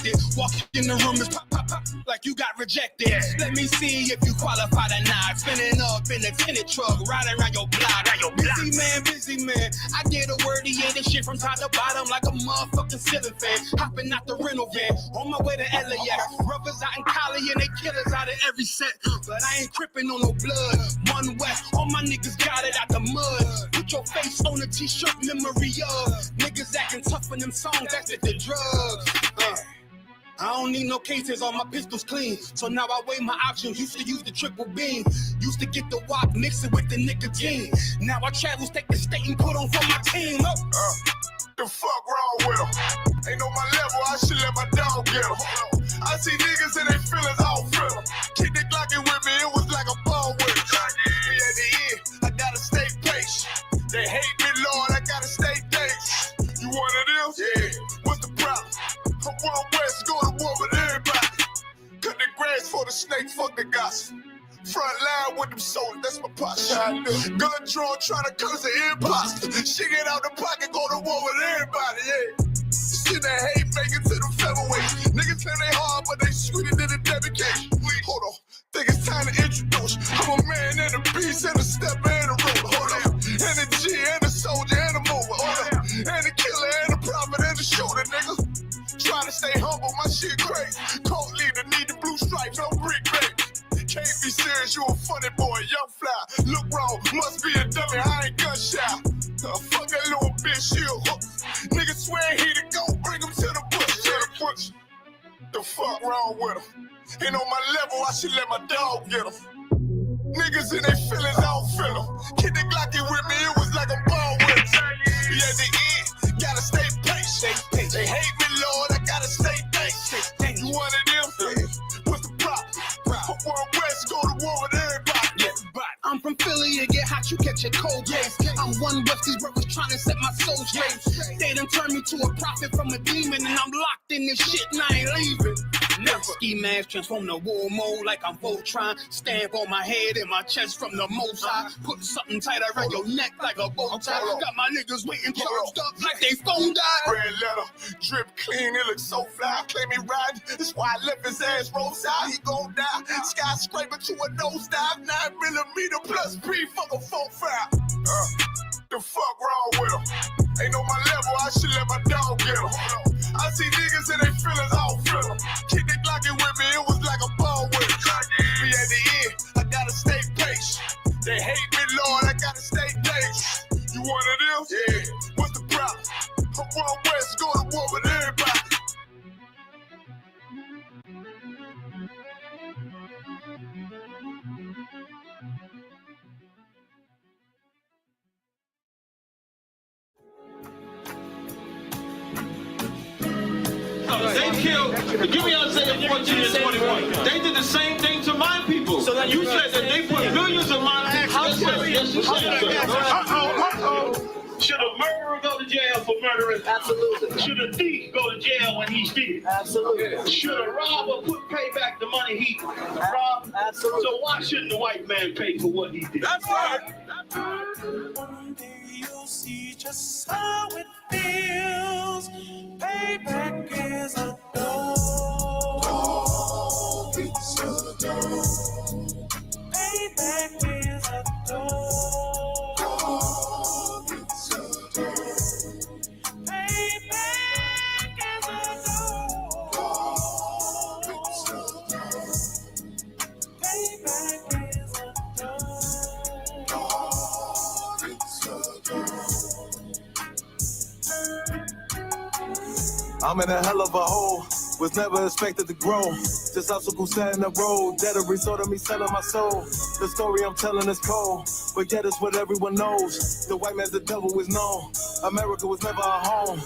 expected. Walk in the room is pop, pop, pop, like you got rejected. Let me see if you qualify or not. Spinning up in a tinted truck, riding around your block. Busy man. I get a word, yeah, this shit from top to bottom like a motherfucking ceiling fan. Hopping out the rental van, on my way to LAX. Brothers out in Cali and they killers out of every set. But I ain't crippin' on no blood. One West, all my niggas got it out the mud. Put your face on a t-shirt, memory of niggas acting tough in them songs, that's the drugs. I don't need no cases, all my pistols clean. So now I weigh my options, used to use the triple beam. Used to get the wop, mix it with the nicotine. Now I travel, take the state and put on for my team. The fuck wrong with them? Ain't on my level, I should let my dog get them. I see niggas and they feelings, I don't feel them. Keep the Glockin' with me, it was like a ball with it. At the end, I gotta stay patient. They hate me, Lord, I gotta stay patient. You one of them? Yeah. What's the problem? I'm one West, go to war with everybody. Cut the grass for the snake, fuck the gossip. Front line with them soldiers, that's my posture. Gun drawn, trying to curse the imposter. Shit get out the pocket, go to war with everybody, yeah. Shit that hate make it to the featherweight. Niggas claim they hard, but they sweeter than a dedication. Hold on, think it's time to introduce. I'm a man and a beast and a step and a roller. Hold on, and a G and a soldier and a mover. Hold on, and a killer and a prophet and a shooter, nigga. Trying to stay humble, my shit crazy. Cold leader, need the blue stripes, no brick baby. Can't be serious, you a funny boy, young fly. Look wrong, must be a dummy, I ain't gun shy. Fuck that little bitch, she a hook. Nigga swear he the goat, bring him to the bush. The fuck wrong with him? Ain't on my level, I should let my dog get him. Niggas in their feelings, I don't feel them. Kid the Glocky with me, it was like a ball with him. At the end, gotta stay patient. They hate me, Lord, I gotta stay patient. You one of them? What's the problem? I'm one West, go to war with everybody. I'm from Philly, it get hot, you catch a cold case. I'm one West, these brothers trying to set my soul straight. They done turned me to a prophet from a demon, and I'm locked in this shit and I ain't leaving. Never. Ski mask transform to war mode like I'm Voltron. Stamp on my head and my chest from the most high. Put something tight around your neck like a bow tie. Got my niggas waiting charged up like they phone died. Red letter, drip clean, it looks so fly. Claim me riding, that's why I left his ass roadside. He gon' die, skyscraper to a nosedive. 9mm plus P, fuck a 4-5. The fuck wrong with him? Ain't on my level, I should let my dog get him. I see niggas and they feelings, I don't feel them. Keep the Glocky with me, it was like a ball with it. Be at the end, I gotta stay patient. They hate me, Lord, I gotta stay patient. You one of them? Yeah. What's the problem? I'm one West, go to war with everybody. They killed, give me Isaiah 14 and 21. They did the same thing to my people. So you said that they put billions of my people. Yes, you said. Should a murderer go to jail for murdering? Absolutely. Should a thief go to jail when he steals? Absolutely. Should a robber pay back the money he robbed? Absolutely. So why shouldn't the white man pay for what he did? That's right. One day you'll see just how it feels. Payback is a dog. It's a dog. Payback is a dog. It's a dog. Payback is a dog. It's a dog. Payback is a dog. It's a dog. I'm in a hell of a hole, was never expected to grow. This obstacle sat in the road, that a result of me selling my soul. The story I'm telling is cold, but yet it's what everyone knows. The white man's the devil is known. America was never a home,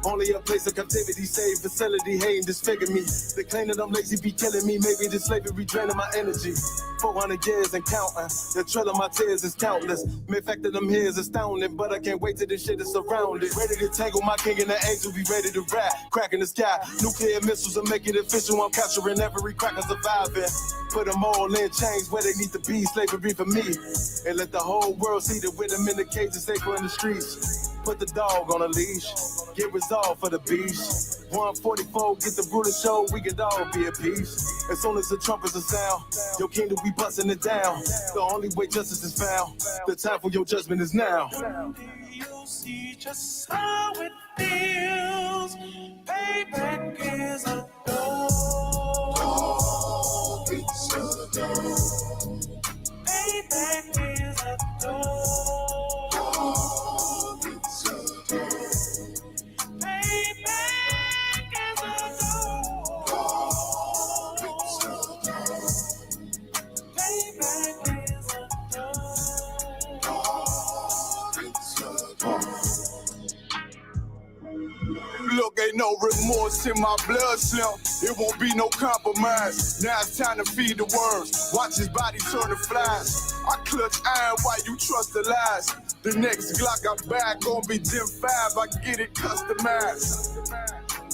only a place of captivity, safe facility, hating, disfigure me. They claim that I'm lazy, be killing me. Maybe the slavery draining my energy. 400 years and counting. The trail of my tears is countless. The fact that I'm here is astounding, but I can't wait till this shit is surrounded. Ready to tangle my king and the angel, be ready to rap. Cracking the sky, nuclear missiles will make it official. I'm capturing every cracker surviving. Put them all in chains where they need to be. Slavery for me. And let the whole world see that with them in the cages, safer in the streets. Put the dog on a leash. Get resolved for the beast. 144, get the brutal show, we could all be at peace. As soon as the trumpets are sound, your kingdom, we busting it down. The only way justice is found, the time for your judgment is now. You'll see just how it feels. Payback is a door. Payback is a door. Look, ain't no remorse in my blood, Slim. It won't be no compromise. Now it's time to feed the worms. Watch his body turn to flies. I clutch iron while you trust the lies. The next Glock I buy gon' be Gen 5. I get it customized.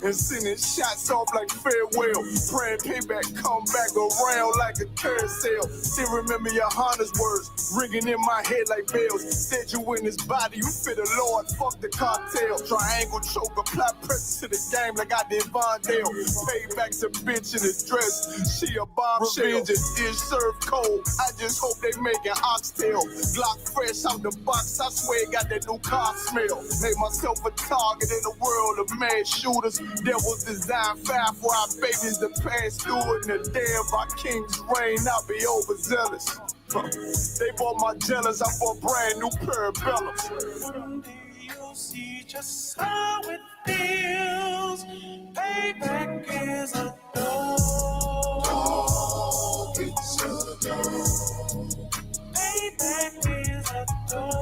And sending shots off like farewell. Praying payback come back around like a carousel. Still remember your Honda's words ringing in my head like bells. Said you in his body, you fit the Lord, fuck the cocktail. Triangle choke, apply pressure to the game like I did Vondale. Payback's a bitch in his dress, she a bombshell. Revenge is served cold, I just hope they making oxtail. Glock fresh out the box, I swear it got that new car smell. Made myself a target in a world of mad shooters. There was designed fire for our babies to pass through it. In the day of our king's reign, I'll be overzealous. They bought my jealous, I bought brand new parabellums. Someday you'll see just how it feels. Payback is a door. Payback is a door.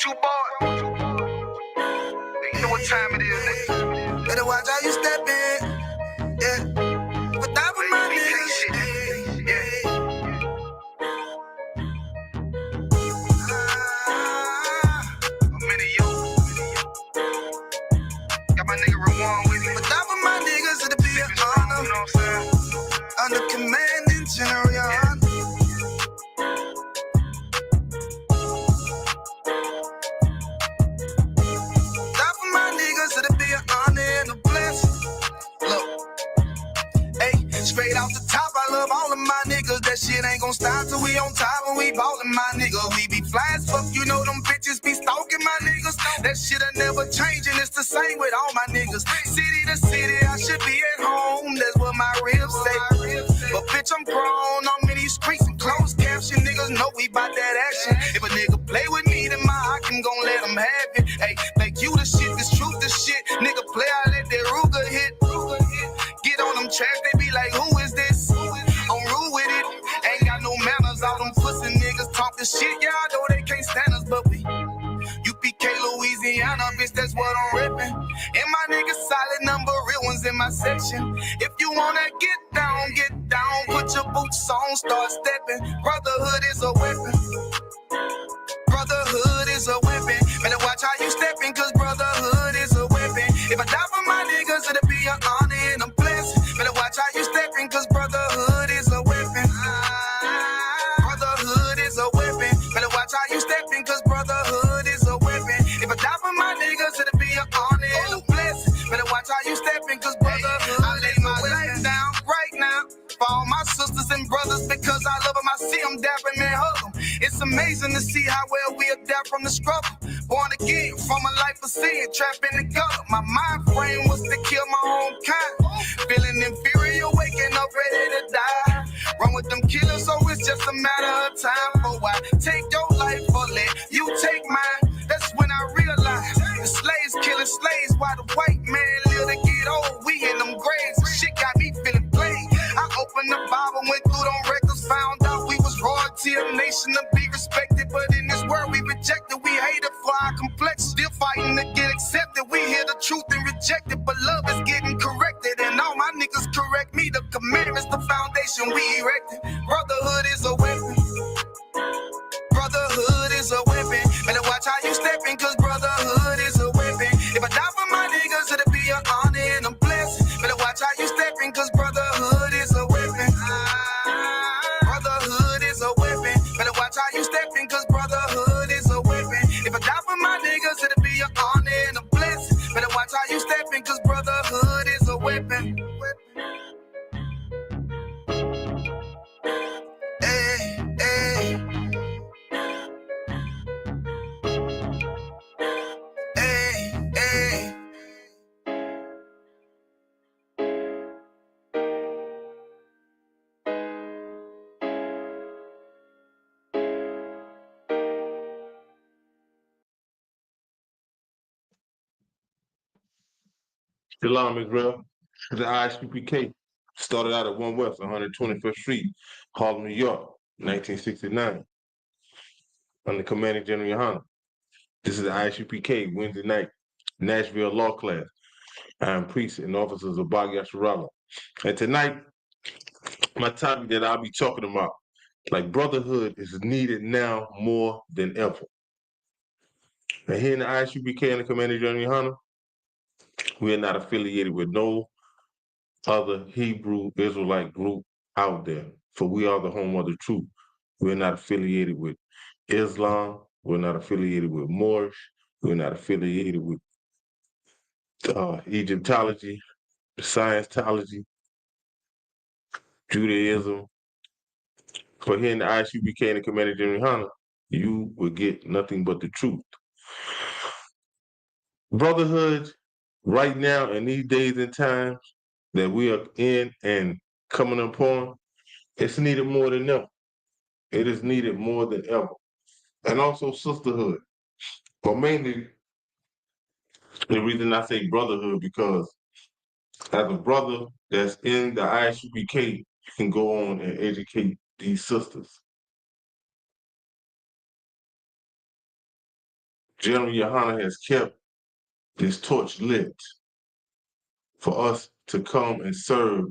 You boy. You know what time it is, nigga. Better watch how you step in. Yeah. But that was my nigga. Yeah. I'm in you. Got my nigga Ramon with me. But that was my niggas, it'll be an honor. You know what I'm saying? Under commanding General, your honor. Straight off the top, I love all of my niggas. That shit ain't gon' stop till we on top and we ballin' my nigga. We be fly as fuck, you know them bitches be stalking my niggas. That shit'll never change and it's the same with all my niggas. City to city, I should be at home. That's what my ribs say. But bitch, I'm grown. I'm in these streets and closed caption. Niggas know we bout that action. If a nigga play with me, then my Hakim gon' let him have it. Hey, like you the shit, this truth the shit. Nigga play, I let that Ruger hit. Get on them tracks, they be like, who is this? I'm rude with it. Ain't got no manners. All them pussy niggas talking shit. Yeah, I know they can't stand us, but we UPK Louisiana, bitch, that's what I'm ripping. And my niggas solid number, real ones in my section. If you wanna get down, put your boots on, start stepping. Brotherhood is a weapon. Brotherhood is a weapon. Better watch how you stepping, cause brotherhood is a weapon. If I die for my niggas, it'll be an honor and a blessing. Better watch how you stepping, cause brotherhood is a weapon. Brotherhood is a weapon. Better watch how you stepping, cause brotherhood is a weapon. If I die for my niggas, it'll be an honor and a blessing. Better watch how you stepping, cause brotherhood I lay my life down right now for all my sisters and brothers, because I love them, I see them dapping and hug them. It's amazing to see how well we adapt from the struggle. Born again from a life of sin, trapped in the gutter. My mind frame was to kill my own kind. Feeling inferior, waking up ready to die. Run with them killers, so it's just a matter of time. For I take your life or let you take mine. That's when I realized the slaves killing slaves while the white man live to get old. We in them graves, the shit got me feeling played. I opened the Bible, went through them records, found out we was royalty, a nation to be respected. But in this world we rejected, we hated for our complexion. Still fighting to get accepted. the truth and reject it, but love is getting corrected. And all my niggas correct me. The commandments, the foundation we erected. Brotherhood is a weapon. Brotherhood is a weapon. Better watch how you stepping, cause brotherhood is a weapon. If I die for my niggas, it'll be an honor and a blessing. Better watch how you stepping, cause brotherhood is a weapon. Brotherhood is a weapon. Better watch how you stepping, cause brotherhood is a weapon. If I die for my niggas, it'll be an honor and a blessing. Better watch how you stepping, cause brotherhood is a weapon. Hey, hey. Hey, hey. Shalom, Israel. The ISUPK started out at 1 West, 125th Street, Harlem, New York, 1969, under Commanding General Yohana. This is the ISUPK Wednesday night Nashville Law Class. I am priests and officers of Bag Yasharala. And tonight, my topic that I'll be talking about, like brotherhood is needed now more than ever. And here in the ISUPK and the Commanding General Yohana, we are not affiliated with no other Hebrew Israelite group out there, for we are the home of the truth. We're not affiliated with Islam. We're not affiliated with Moorish. We're not affiliated with Egyptology, Scientology, Judaism. For here in the ISUPK and the Commanding General Yohana, you will get nothing but the truth. Brotherhood, right now in these days and times that we are in and coming upon, it's needed more than ever. It is needed more than ever. And also sisterhood. But mainly, the reason I say brotherhood, because as a brother that's in the ISUPK, you can go on and educate these sisters. General Yohana has kept this torch lit for us to come and serve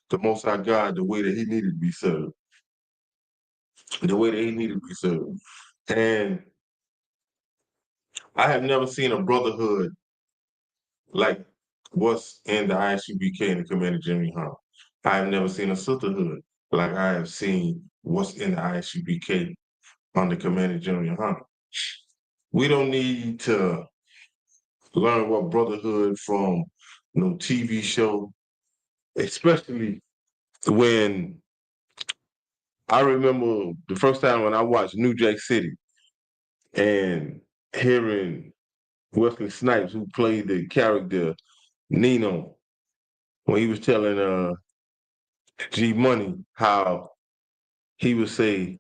the Most High God the way that he needed to be served. The way that he needed to be served. And I have never seen a brotherhood like what's in the ISUPK and the Commanding General Yohana. I have never seen a sisterhood like I have seen what's in the ISUPK under Commanding General Yohana. We don't need to learn what brotherhood from no TV show, especially when I remember the first time when I watched New Jack City and hearing Wesley Snipes, who played the character Nino, when he was telling G Money how he would say,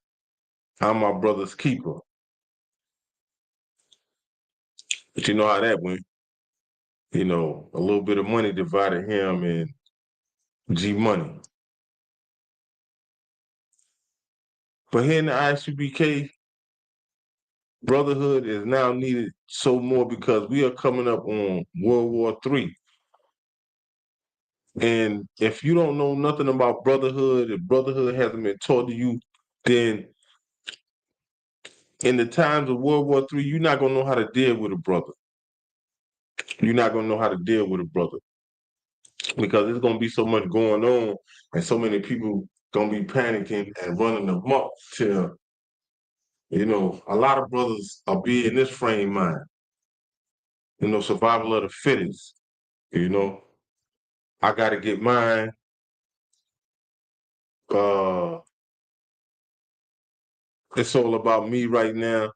"I'm my brother's keeper." But you know how that went. You know, a little bit of money divided him and G Money. But here in the ISUPK, brotherhood is now needed so more because we are coming up on World War III. And if you don't know nothing about brotherhood, if brotherhood hasn't been taught to you, then in the times of World War III, you're not going to know how to deal with a brother. You're not going to know how to deal with a brother because there's going to be so much going on and so many people going to be panicking and running amok till, you know, a lot of brothers are be in this frame mind, you know, survival of the fittest, you know. I got to get mine. It's all about me right now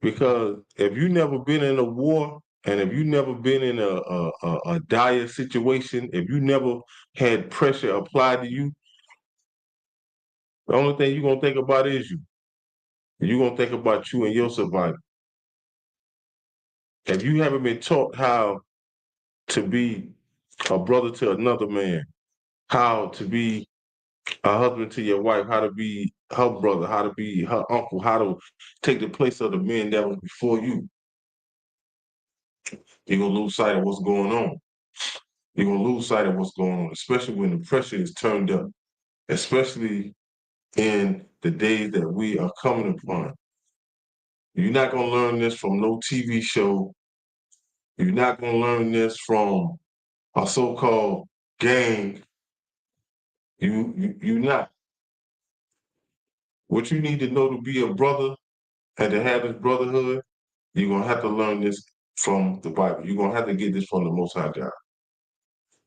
because if you never been in a war and if you never been in a dire situation, if you never had pressure applied to you, the only thing you're gonna think about is you. You're gonna think about you and your survival. If you haven't been taught how to be a brother to another man, how to be a husband to your wife, how to be her brother, how to be her uncle, how to take the place of the men that was before you, you're gonna lose sight of what's going on. You're gonna lose sight of what's going on, especially when the pressure is turned up, especially in the days that we are coming upon. You're not gonna learn this from no TV show. You're not gonna learn this from a so-called gang. You're not. What you need to know to be a brother and to have this brotherhood, you're gonna have to learn this from the Bible. You're gonna have to get this from the Most High God.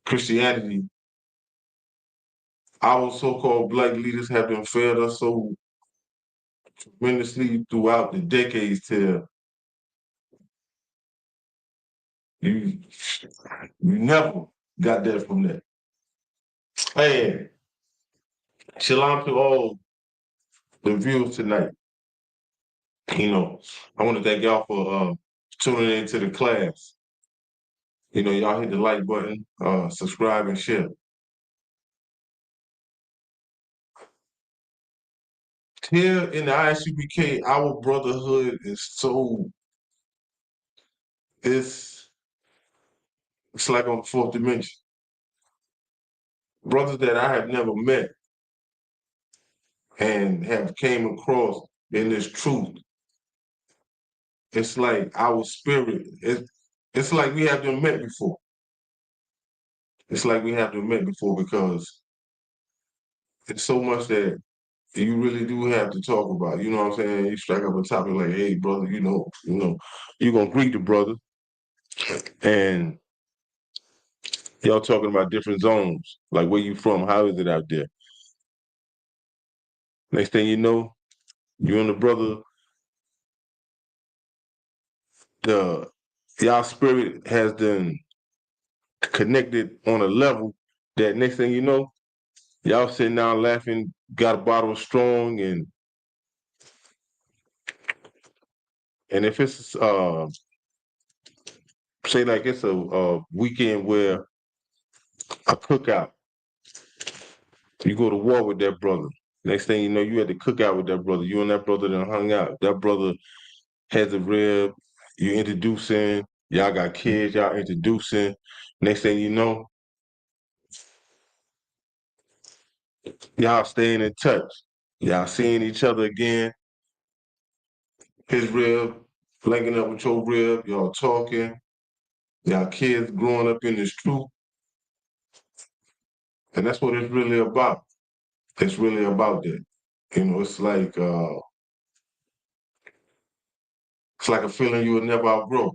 Christianity, our so-called black leaders have been fed us so tremendously throughout the decades till you never got that from that. Hey, shalom to all the viewers tonight. You know, I want to thank y'all for tuning into the class. You know, y'all hit the like button, subscribe and share. Here in the ISUPK, our brotherhood is so it's like on the fourth dimension. Brothers that I have never met and have came across in this truth. It's like our spirit. It's like we have them met before. It's like we have them met before because it's so much that you really do have to talk about. You know what I'm saying? You strike up a topic like, hey, brother, you're gonna greet the brother. And y'all talking about different zones, like where you from, how is it out there? Next thing you know, you and the brother, y'all spirit has been connected on a level that next thing you know, y'all sitting down laughing, got a bottle of strong, and if it's say like it's a weekend where a cookout, you go to war with that brother. Next thing you know, you had to cook out with that brother. You and that brother done hung out. That brother has a rib. You introducing. Y'all got kids. Y'all introducing. Next thing you know, y'all staying in touch. Y'all seeing each other again. His rib linking up with your rib. Y'all talking. Y'all kids growing up in this truth. And that's what it's really about. It's really about that. You know, it's like a feeling you will never outgrow.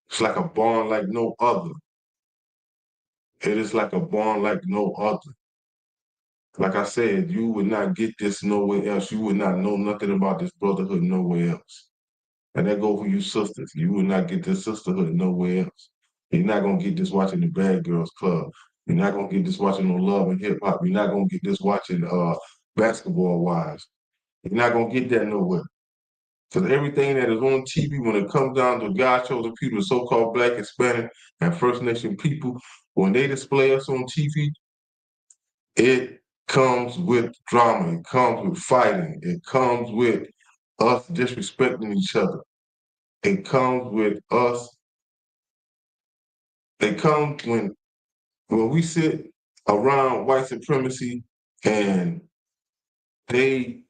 It's like a bond like no other. It is like a bond like no other. Like I said, you would not get this nowhere else. You would not know nothing about this brotherhood nowhere else. And that goes for you sisters. You would not get this sisterhood nowhere else. You're not gonna get this watching the Bad Girls Club. You're not gonna get this watching no Love and Hip Hop. You're not gonna get this watching Basketball Wives. You're not gonna get that nowhere. Because everything that is on TV, when it comes down to God chosen people, the so-called Black, Hispanic, and First Nation people, when they display us on TV, it comes with drama. It comes with fighting. It comes with us disrespecting each other. It comes with us. It comes when we sit around white supremacy and they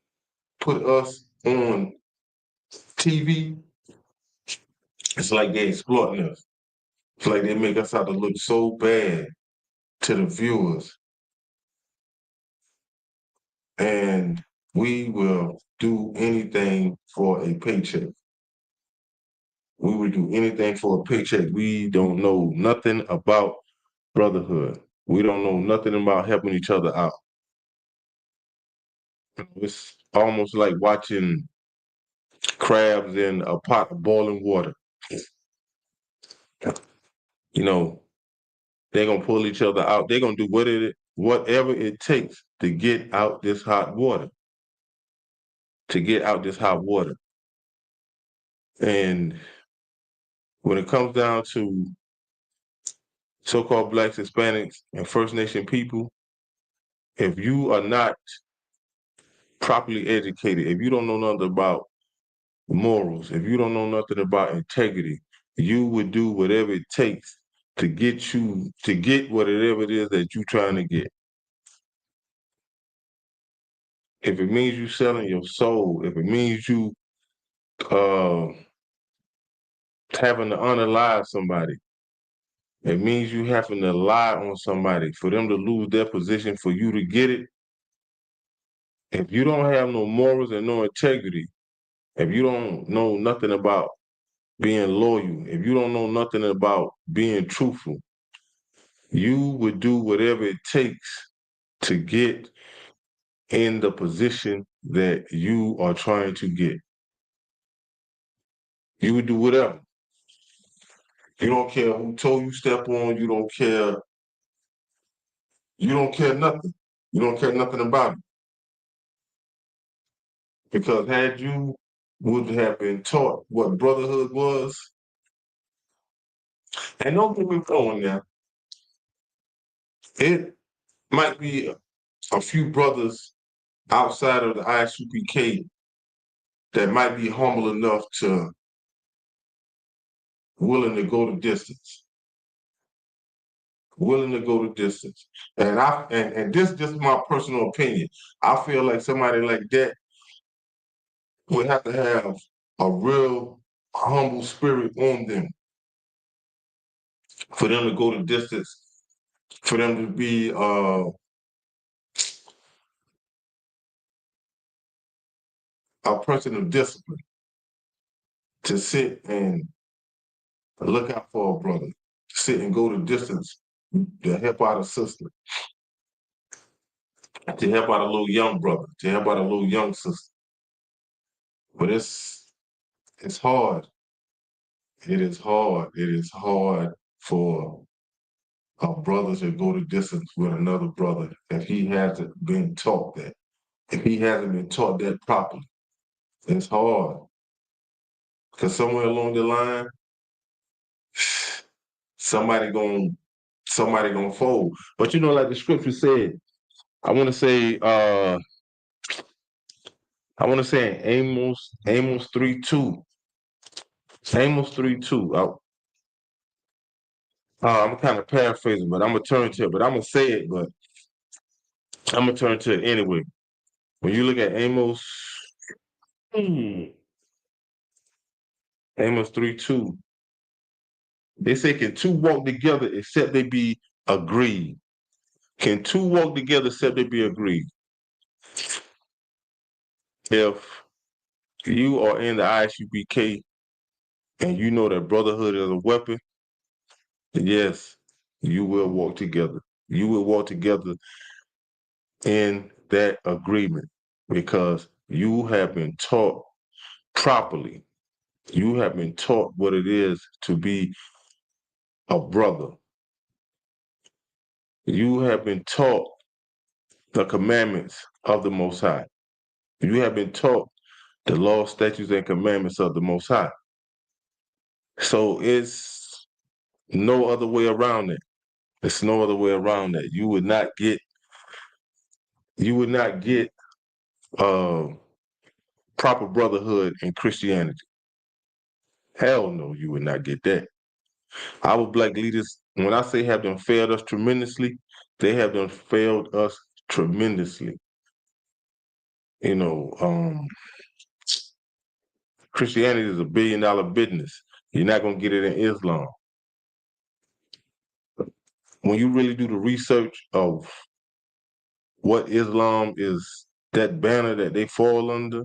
put us on TV. It's like they exploiting us. It's like they make us out to look so bad to the viewers. And we will do anything for a paycheck. We would do anything for a paycheck. We don't know nothing about brotherhood. We don't know nothing about helping each other out. It's almost like watching crabs in a pot of boiling water. You know, they're gonna pull each other out. They're gonna do whatever it takes to get out this hot water. To get out this hot water. And when it comes down to so-called Blacks, Hispanics, and First Nation people, if you are not properly educated, if you don't know nothing about morals, if you don't know nothing about integrity, you would do whatever it takes to get whatever it is that you're trying to get. If it means you selling your soul, if it means you uh, having to unalive somebody, it means you having to lie on somebody for them to lose their position for you to get it. If you don't have no morals and no integrity, if you don't know nothing about being loyal, if you don't know nothing about being truthful, you would do whatever it takes to get in the position that you are trying to get. You would do whatever. You don't care who told you step on, you don't care nothing. You don't care nothing about it. Because had you would have been taught what brotherhood was, and don't get me wrong now, it might be a few brothers outside of the ISUPK that might be humble enough to willing to go the distance. Willing to go the distance. And this just my personal opinion. I feel like somebody like that would have to have a real humble spirit on them for them to go the distance, for them to be a person of discipline, to sit and look out for a brother, to sit and go the distance to help out a sister, to help out a little young brother, to help out a little young sister. But it's hard. It is hard. It is hard for a brother to go the distance with another brother if he hasn't been taught that. If he hasn't been taught that properly, it's hard. Because somewhere along the line, somebody gonna fold. But you know, like the scripture said, I want to say in Amos 3:2. Amos 3:2. I'm kind of paraphrasing, but I'm gonna turn to it. But I'm gonna say it, but I'm gonna turn to it anyway. When you look at Amos 3:2, they say, can two walk together except they be agreed? Can two walk together except they be agreed? If you are in the ISUPK and you know that brotherhood is a weapon, then yes, you will walk together. You will walk together in that agreement because you have been taught properly. You have been taught what it is to be a brother. You have been taught the commandments of the Most High. You have been taught the law, statutes, and commandments of the Most High. So it's no other way around it. It's no other way around that. You would not get proper brotherhood in Christianity. Hell no, you would not get that. Our black leaders, when I say have them failed us tremendously, they have done failed us tremendously. You know, Christianity is $1 billion business. You're not gonna get it in Islam. When you really do the research of what Islam is, that banner that they fall under,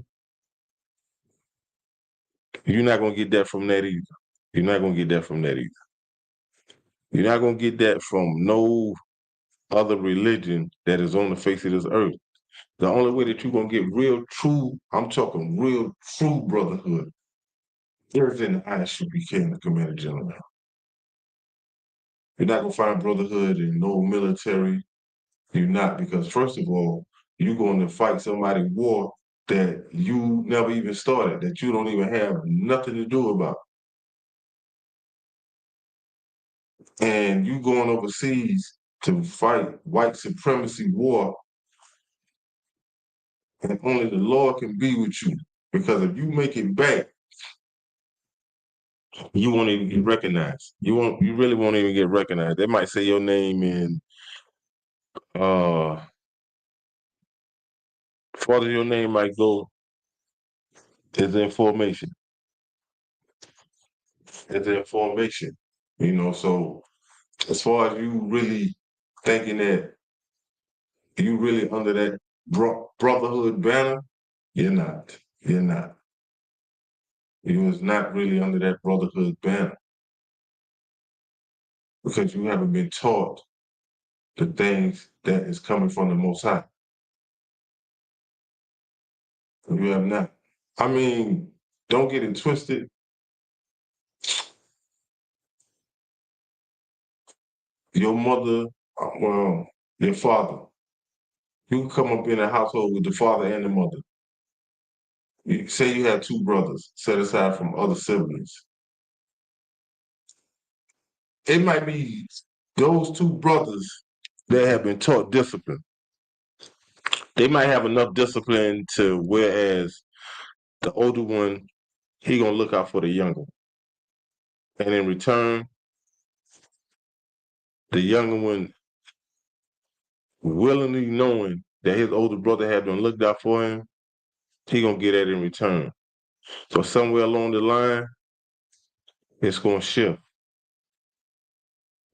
you're not gonna get that from that either. You're not gonna get that from that either. You're not gonna get that from no other religion that is on the face of this earth. The only way that you're gonna get real true, I'm talking real true brotherhood, is in the ISUPK and the Commander General. You're not gonna find brotherhood in no military. You're not, because first of all, you're going to fight somebody war that you never even started, that you don't even have nothing to do about. And you going overseas to fight white supremacy war, and only the Lord can be with you. Because if you make it back, you won't even get recognized. You really won't even get recognized. They might say your name in further your name might go is information. It's information. So as far as you really thinking that you really under that brotherhood banner, you're not. You're not. You was not really under that brotherhood banner because you haven't been taught the things that is coming from the Most High. You have not. I mean, don't get it twisted. Your mother, your father. You can come up in a household with the father and the mother. Say you have two brothers set aside from other siblings. It might be those two brothers that have been taught discipline. They might have enough discipline to whereas the older one, he gonna look out for the younger one. And in return, the younger one willingly knowing that his older brother had been looked out for him, he gonna get that in return. So somewhere along the line, it's gonna shift.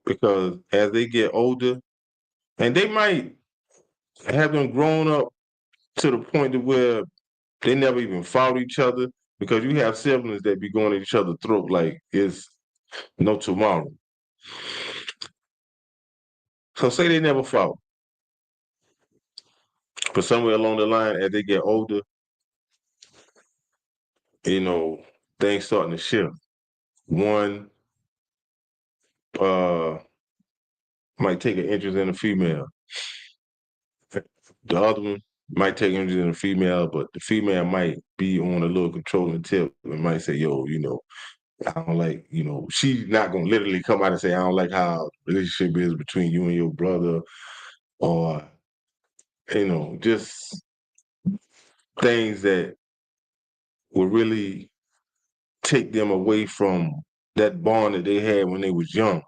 Because as they get older, and they might have them grown up to the point to where they never even fought each other, because you have siblings that be going at each other's throat like it's no tomorrow. So say they never fought. But somewhere along the line, as they get older, things starting to shift. One might take an interest in a female. The other one might take interest in a female, but the female might be on a little controlling tip and might say, yo, I don't like, she's not going to literally come out and say, I don't like how the relationship is between you and your brother, or, just things that will really take them away from that bond that they had when they was young.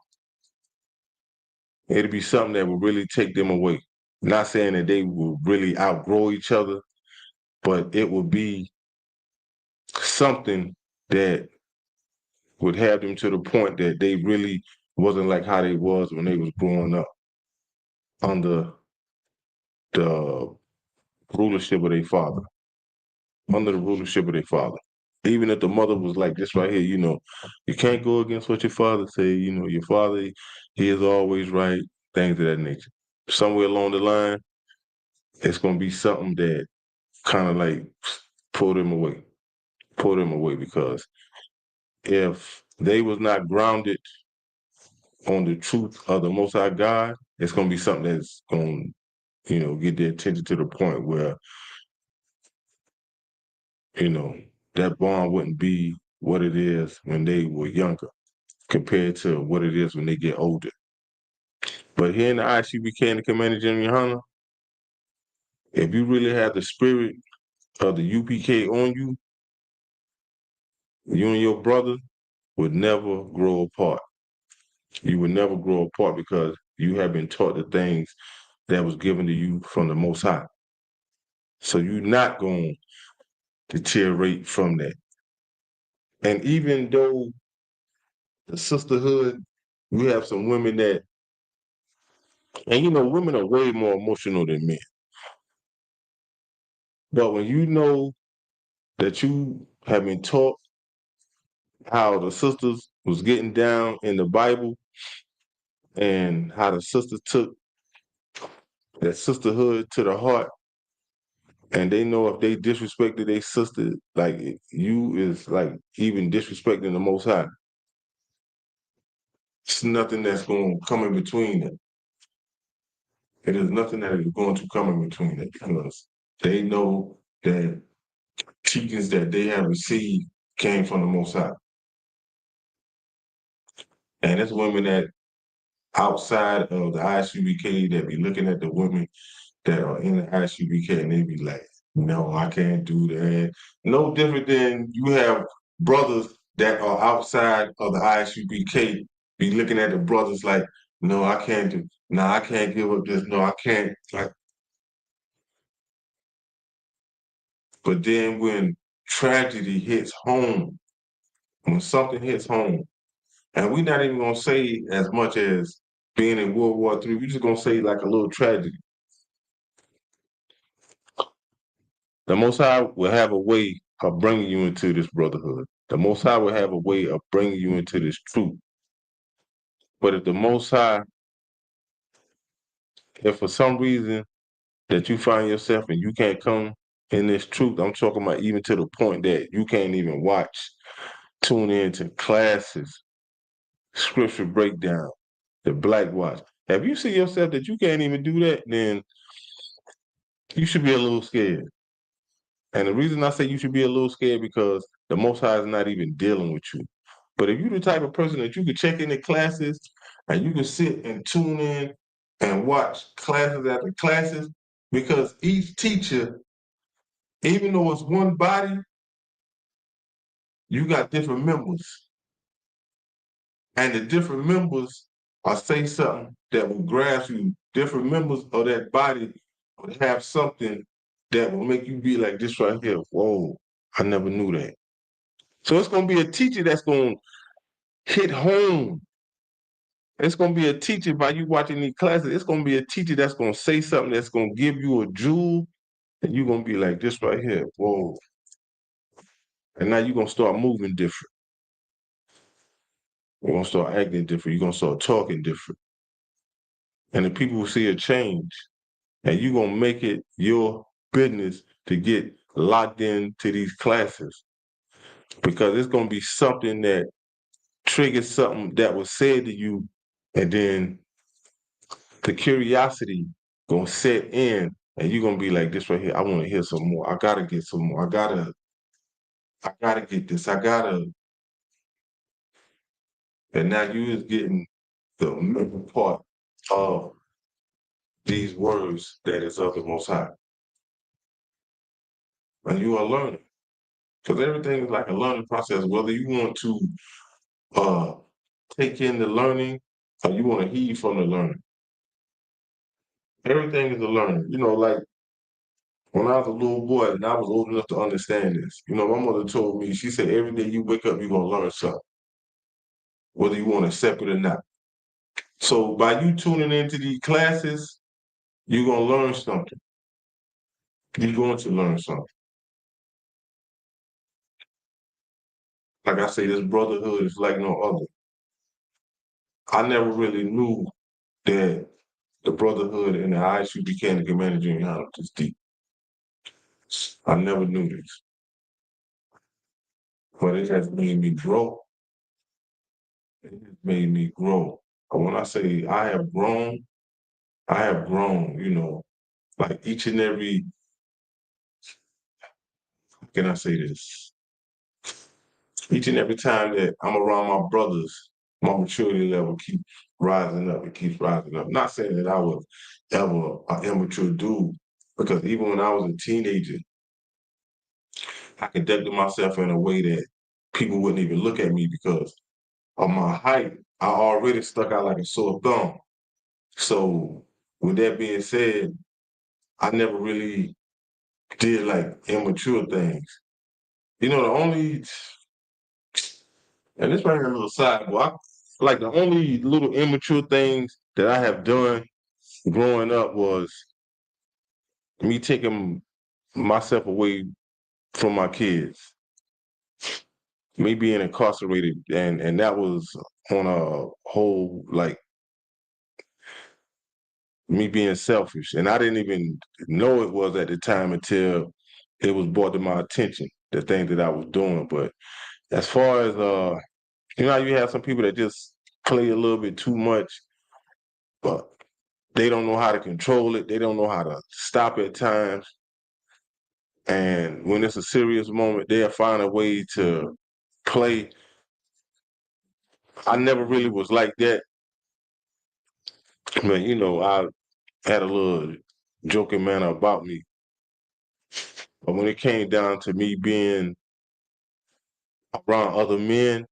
It'll be something that will really take them away. Not saying that they will really outgrow each other, but it will be something that would have them to the point that they really wasn't like how they was when they was growing up under the rulership of their father. Under the rulership of their father. Even if the mother was like this right here, you can't go against what your father say. Your father, he is always right, things of that nature. Somewhere along the line, it's going to be something that kind of like pull them away, because if they was not grounded on the truth of the Most High God, it's going to be something that's going to, get their attention to the point where, that bond wouldn't be what it is when they were younger compared to what it is when they get older. But here in the ICBK and the Commander General Yohana, if you really have the spirit of the UPK on you, you and your brother would never grow apart. You would never grow apart because you have been taught the things that was given to you from the Most High. So you're not going to deteriorate from that. And even though the sisterhood, we have some women that, and women are way more emotional than men. But when you know that you have been taught how the sisters was getting down in the Bible and how the sisters took that sisterhood to the heart, and they know if they disrespected their sister, like you is like even disrespecting the Most High. It's nothing that's going to come in between them. It is nothing that is going to come in between them because they know that teachings that they have received came from the Most High. And it's women that outside of the ICBK that be looking at the women that are in the ICBK and they be like, no, I can't do that. No different than you have brothers that are outside of the ISUPK be looking at the brothers like, no, I can't do, no, I can't give up this, no, I can't. Like, but then when tragedy hits home, when something hits home, and we're not even gonna say as much as being in World War III, we're just gonna say like a little tragedy. The Most High will have a way of bringing you into this brotherhood. The Most High will have a way of bringing you into this truth. But if the Most High, if for some reason that you find yourself and you can't come in this truth, I'm talking about even to the point that you can't even tune into classes, scripture breakdown, the Black Watch. If you see yourself that you can't even do that, then you should be a little scared. And the reason I say you should be a little scared because the Most High is not even dealing with you. But if you're the type of person that you could check in the classes and you can sit and tune in and watch classes after classes, because each teacher, even though it's one body, you got different members. And the different members are say something that will grasp you. Different members of that body would have something that will make you be like this right here. Whoa, I never knew that. So it's going to be a teacher that's going to hit home. It's going to be a teacher by you watching these classes. It's going to be a teacher that's going to say something that's going to give you a jewel, and you're going to be like this right here. Whoa. And now you're going to start moving different. You're going to start acting different. You're going to start talking different. And the people will see a change. And you're going to make it your business to get locked into these classes. Because it's going to be something that triggers something that was said to you, and then the curiosity gonna set in, and you're gonna be like this right here. I want to hear some more. I gotta get some more. I gotta get this. I gotta. And now you is getting the middle part of these words that is of the Most High, and you are learning because everything is like a learning process. Whether you want to uh take in the learning or you want to heed from the learning, everything is a learning. You know, like when I was a little boy and I was old enough to understand this, you know, my mother told me, she said, every day you wake up, you're going to learn something, whether you want to accept it or not. So by you tuning into these classes, you're going to learn something. You're going to learn something. Like I say, this brotherhood is like no other. I never really knew that the brotherhood and the ISU became the Commander Junior High this deep. I never knew this. But it has made me grow. It has made me grow. And when I say I have grown, you know, like each and every, how can I say this? Each and every time that I'm around my brothers, my maturity level keeps rising up. It keeps rising up. Not saying that I was ever an immature dude, because even when I was a teenager, I conducted myself in a way that people wouldn't even look at me because of my height. I already stuck out like a sore thumb. So with that being said, I never really did like immature things. You know, the only, and this might be a little sidebar, like the only little immature things that I have done growing up was me taking myself away from my kids, me being incarcerated, and that was on a whole, like, me being selfish. And I didn't even know it was at the time until it was brought to my attention, the thing that I was doing. But as far as you know how you have some people that just play a little bit too much, but they don't know how to control it. They don't know how to stop at times. And when it's a serious moment, they'll find a way to play. I never really was like that. But, you know, I had a little joking manner about me. But when it came down to me being around other men,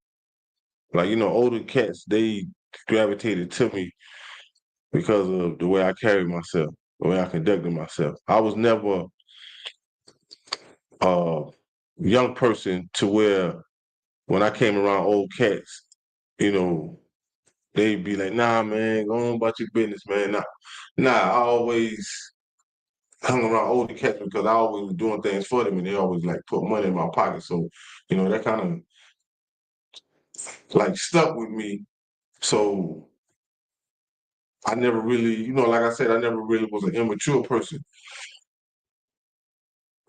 like, older cats, they gravitated to me because of the way I carried myself, the way I conducted myself. I was never a young person to where when I came around old cats, you know, they'd be like, nah, man, go on about your business, man. Nah, I always hung around older cats because I always was doing things for them and they always like put money in my pocket. So, that kind of like stuck with me. So I never really, like I said, I never really was an immature person.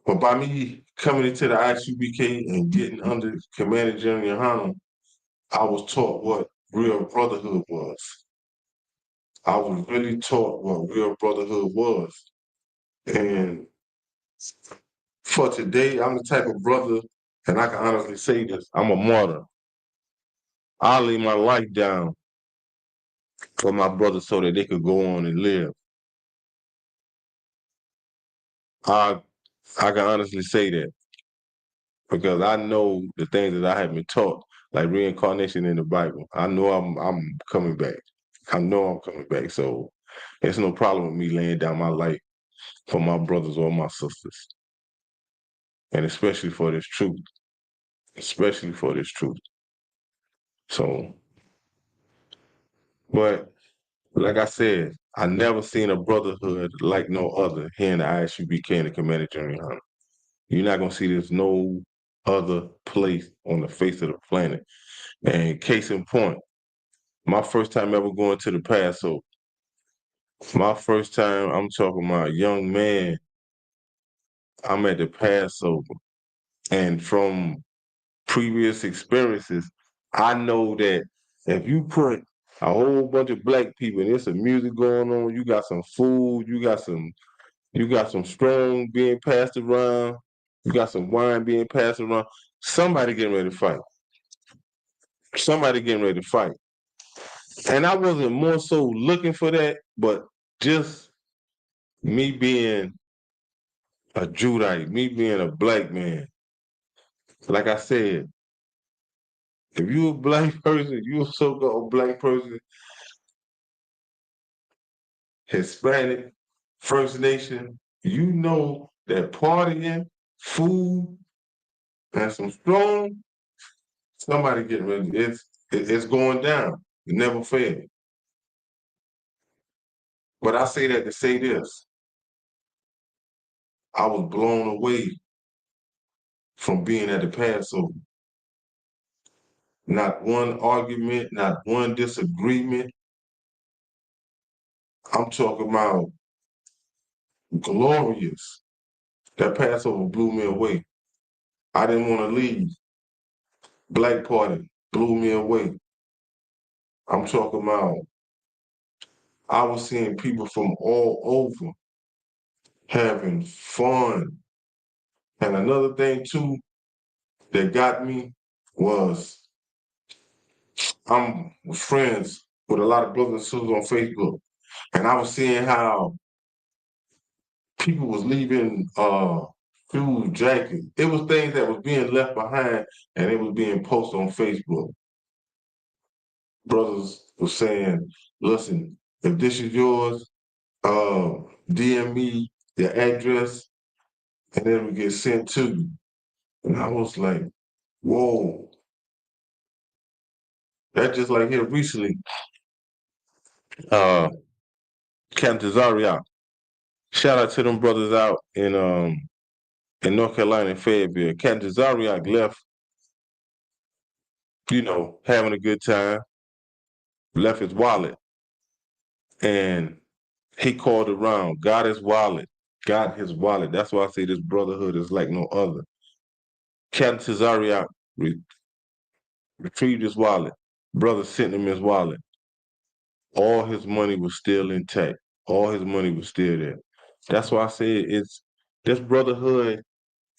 But by me coming into the ISUBK and getting under Commander General Hanna, I was taught what real brotherhood was. I was really taught what real brotherhood was. And for today, I'm the type of brother, and I can honestly say this, I'm a martyr. I lay my life down for my brothers so that they could go on and live. I I can honestly say that because I know the things that I have been taught, like reincarnation in the Bible. I know I'm coming back. I know I'm coming back. So it's no problem with me laying down my life for my brothers or my sisters. And especially for this truth. Especially for this truth. So, but like I said, I never seen a brotherhood like no other here in the ISUBK and the Commander General Hunter. You're not gonna see this no other place on the face of the planet. And case in point, my first time ever going to the Passover. My first time, I'm talking about a young man, I'm at the Passover. And from previous experiences, I know that if you put a whole bunch of black people and there's some music going on, you got some food, you got some strong being passed around, you got some wine being passed around, somebody getting ready to fight. Somebody getting ready to fight. And I wasn't more so looking for that, but just me being a Judite, me being a black man. Like I said, if you a black person, you a so-called black person, Hispanic, First Nation, you know that partying, food, and some strong, somebody getting ready. It's going down. It never failed. But I say that to say this. I was blown away from being at the Passover. Not one argument, not one disagreement. I'm talking about glorious. That Passover blew me away. I didn't want to leave. Black Party blew me away. I'm talking about, I was seeing people from all over having fun. And another thing too that got me was I'm friends with a lot of brothers and sisters on Facebook. And I was seeing how people was leaving shoes, jackets. It was things that was being left behind and it was being posted on Facebook. Brothers were saying, listen, if this is yours, DM me your address and then we get sent to you. And I was like, whoa. That just like here recently, Captain Zaria. Shout out to them brothers out in North Carolina in Fayetteville. Captain Zariak left, having a good time, left his wallet, and he called around, got his wallet. That's why I say this brotherhood is like no other. Captain Zariak retrieved his wallet. Brother sent him his wallet. All his money was still intact. All his money was still there. That's why I say it's this brotherhood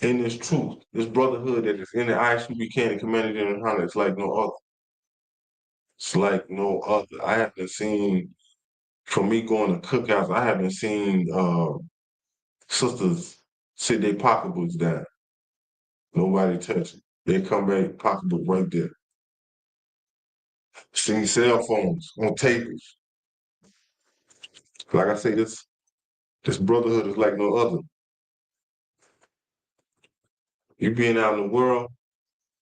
and this truth. This brotherhood that is in the ISUBK and Commander General Hunter, it's like no other. It's like no other. I haven't seen, from me going to cookouts, I haven't seen sisters sit their pocketbooks down. Nobody touching. They come back, pocketbook right there. Seen cell phones on tables. Like I say, this brotherhood is like no other. You being out in the world,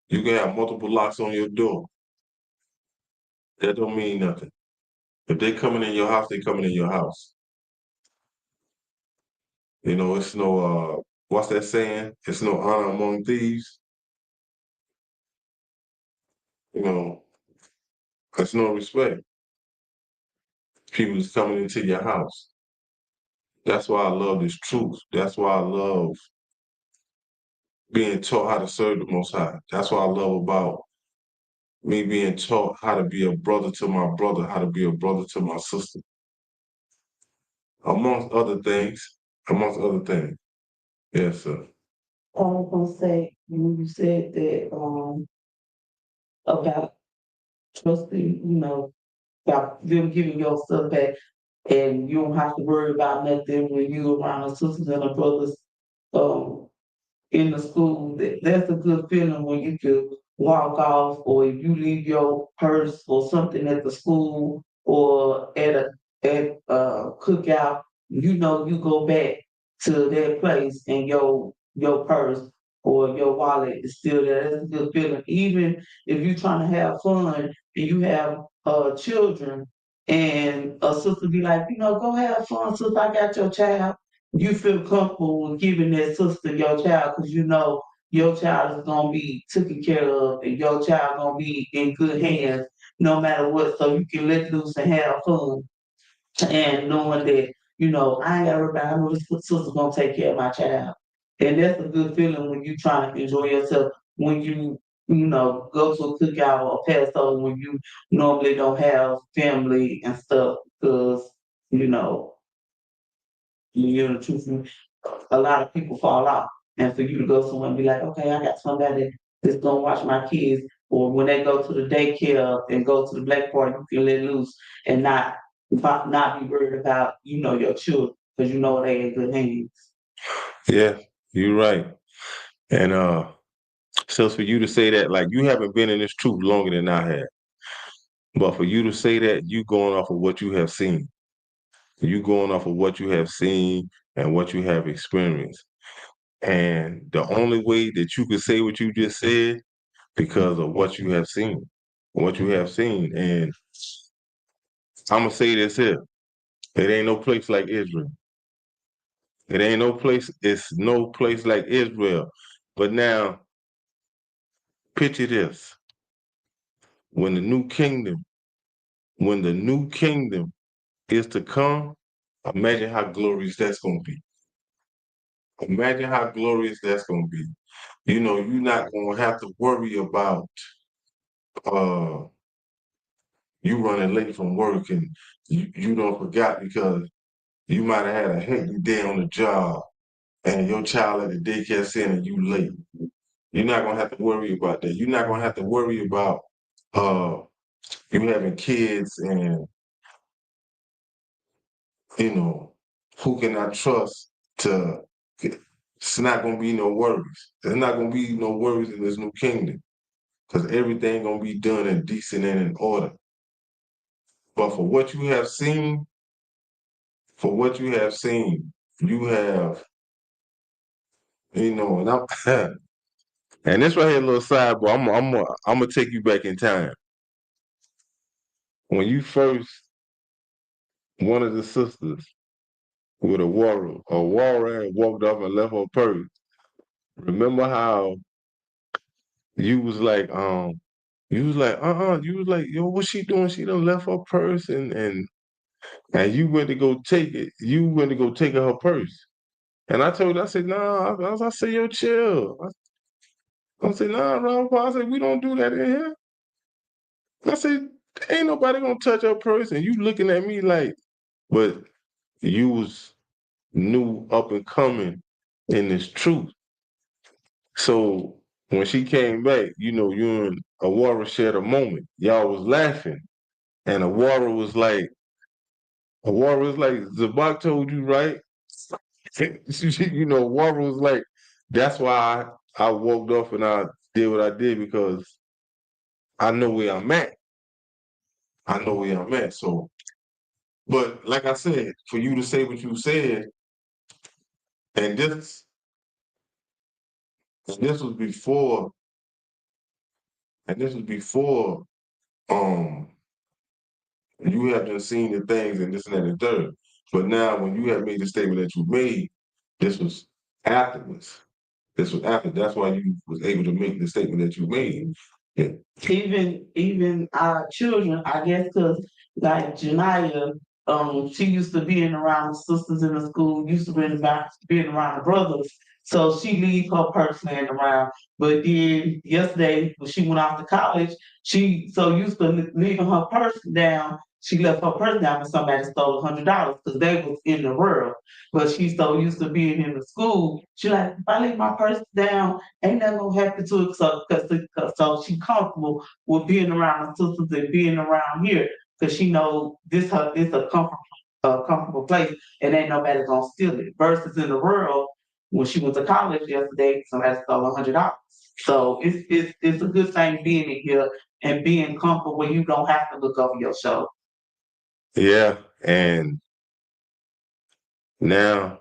you can have multiple locks on your door. That don't mean nothing. If they coming in your house, they coming in your house. You know, it's no what's that saying? It's no honor among thieves. You know, it's no respect. People is coming into your house. That's why I love this truth. That's why I love being taught how to serve the Most High. That's what I love about me being taught how to be a brother to my brother, how to be a brother to my sister, amongst other things. Amongst other things. Yes, sir. I was gonna say, when you said that, about trusting, about them giving your stuff back, and you don't have to worry about nothing when you around the sisters and the brothers, um, in the school, that's a good feeling when you can walk off, or if you leave your purse or something at the school or at a cookout, you go back to that place and your purse or your wallet is still there. That's a good feeling. Even if you're trying to have fun and you have children and a sister be like, go have fun, sister, I got your child, you feel comfortable with giving that sister your child because you know your child is gonna be taken care of and your child gonna be in good hands no matter what. So you can let loose and have fun and knowing that, I ain't gotta worry about, I know this sister's gonna take care of my child. And that's a good feeling when you trying to enjoy yourself, when go to a cookout or a Passover when you normally don't have family and stuff because, you know, the truth, a lot of people fall off. And for you to go somewhere and be like, okay, I got somebody that's gonna watch my kids, or when they go to the daycare and go to the black party, you can let loose and not be worried about, your children, because you know they in good hands. Yeah, you're right. And so for you to say that, like you haven't been in this truth longer than I have, but for you to say that, you going off of what you have seen. You going off of what you have seen and what you have experienced. And the only way that you could say what you just said, because of what you have seen. What you have seen. And I'm gonna say this here. It ain't no place like Israel. It ain't no place, it's no place like Israel. But now, picture this. When the new kingdom, when the new kingdom is to come, imagine how glorious that's gonna be. Imagine how glorious that's gonna be. You know, you're not gonna have to worry about uh you running late from work and you don't forgot because you might have had a hectic day on the job and your child at the daycare center and you late. You're not gonna have to worry about that. You're not gonna have to worry about uh you having kids and who can I trust to it's not gonna be no worries. There's not gonna be no worries in this new kingdom. Because everything gonna be done in decent and in order. But for what you have seen, you have, and I'm and this right here, a little sidebar. I'm gonna take you back in time. When you first, one of the sisters with a warrior walked off and left her purse. Remember how you was like, you was like, yo, what's she doing? She done left her purse and you went to go take it. You went to go take her purse. And I told her, I said, nah, I said, yo, chill. I said, nah, Ron Paul. I said, we don't do that in here. I said, ain't nobody gonna touch her purse. And you looking at me like, but you was new up and coming in this truth. So when she came back, you and Awara shared a moment. Y'all was laughing. And Awara was like, Zabak told you right. Awara was like, that's why I walked off and I did what I did because I know where I'm at. I know where I'm at. So, but like I said, for you to say what you said, and this was before, and this was before you have just seen the things and this and that and the third. But now when you have made the statement that you made, this was afterwards. This was after. That's why you was able to make the statement that you made. Yeah. Even our children, I guess, because like Janaya, she used to being around the sisters in the school, used to being around the brothers. So she leave her purse laying around. But then yesterday, when she went off to college, she so used to leaving her purse down. She left her purse down and somebody stole $100 because they was in the world. But she's so used to being in the school, she like, if I leave my purse down, ain't nothing gonna happen to it. So she comfortable with being around her sisters and being around here because she know this a comfortable place and ain't nobody gonna steal it. Versus in the world, when she went to college yesterday, somebody stole $100. So it's a good thing being in here and being comfortable where you don't have to look over your shoulder. Yeah, and now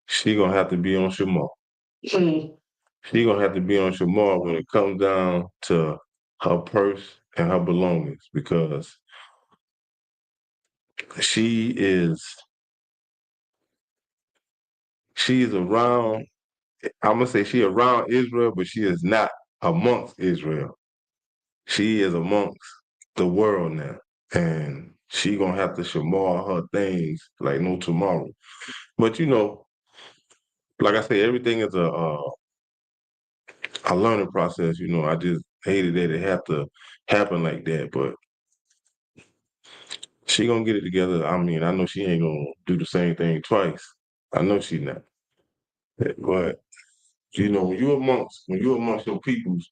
she gonna have to be on Shamar. Mm. She gonna have to be on Shamar when it comes down to her purse and her belongings because she is around. I'm gonna say she around Israel, but she is not amongst Israel. She is amongst the world now, and she gonna have to Shamar her things like no tomorrow. But like I say, everything is a learning process. I just hated that it had to happen like that, but she gonna get it together. I mean, I know she ain't gonna do the same thing twice. I know she not. But when you amongst your peoples,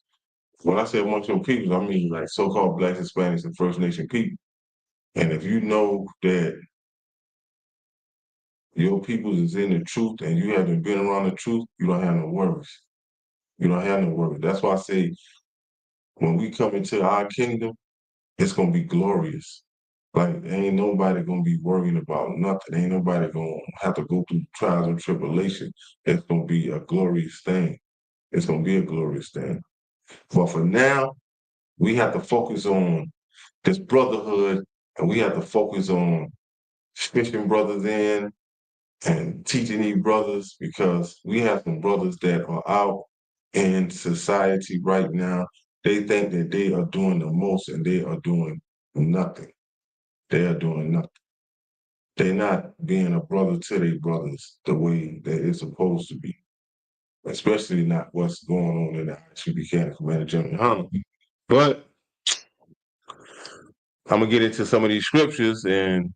when I say amongst your peoples, I mean like so-called Blacks, Hispanics, and First Nation people. And if you know that your peoples is in the truth and you haven't been around the truth, you don't have no worries. You don't have no worries. That's why I say when we come into our kingdom, it's gonna be glorious. Like ain't nobody gonna be worrying about nothing. Ain't nobody gonna have to go through trials and tribulation. It's gonna be a glorious thing. It's gonna be a glorious thing. But for now, we have to focus on this brotherhood, and we have to focus on fishing brothers in and teaching these brothers because we have some brothers that are out in society right now. They think that they are doing the most and they are doing nothing. They are doing nothing. They're not being a brother to their brothers the way that it's supposed to be, especially not what's going on in the ISUPK Commander General Hunter. But I'm gonna get into some of these scriptures and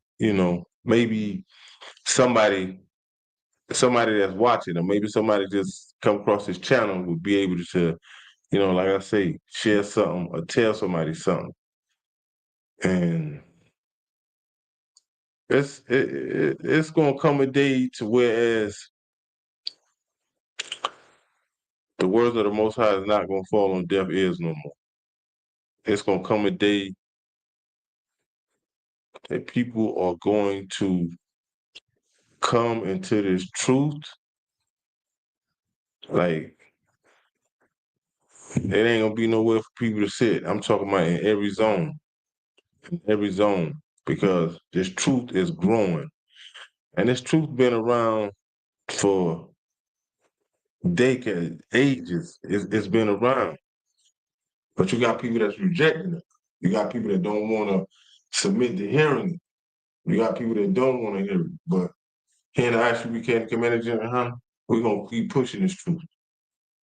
maybe somebody that's watching or maybe somebody just come across this channel would be able to, like I say, share something or tell somebody something. And it's gonna come a day to whereas the words of the Most High is not gonna fall on deaf ears no more. It's gonna come a day that people are going to come into this truth. Like it ain't gonna be nowhere for people to sit. I'm talking about in every zone, because this truth is growing. And this truth been around for decades, ages. It's been around. But you got people that's rejecting it. You got people that don't want to submit to hearing it. You got people that don't want to hear it. But here in the ISUPK Commander General Hunter, we're going to keep pushing this truth.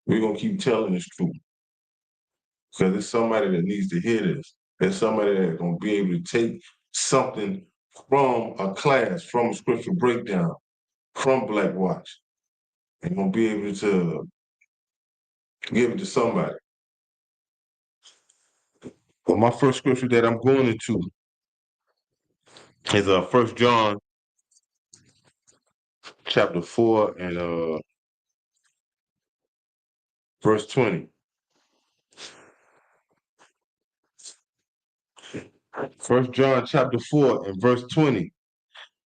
We're going to keep telling this truth. Because there's somebody that needs to hear this. There's somebody that's going to be able to take something from a class, from a scripture breakdown, from Black Watch, and going to be able to give it to somebody. But my first scripture that I'm going into is 1 John chapter 4 and verse 20. First John chapter 4 and verse 20.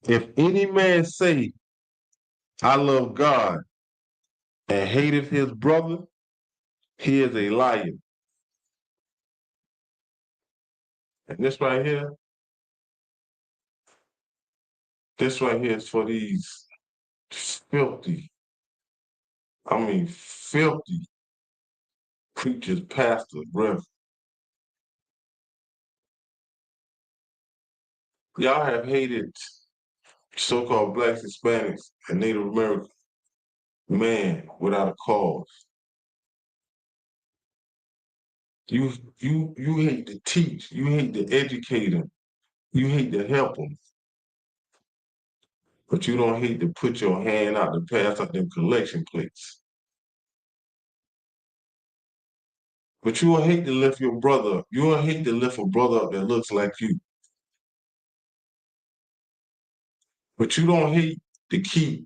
If any man say, I love God and hateth his brother, he is a liar. And this right here is for these filthy, filthy preachers, pastors, reverends. Y'all have hated so-called blacks, Hispanics, and Native American man without a cause. You hate to teach. You hate to educate them. You hate to help them. But you don't hate to put your hand out to pass out them collection plates. But you will hate to lift your brother up. You will hate to lift a brother up that looks like you. But you don't hate to keep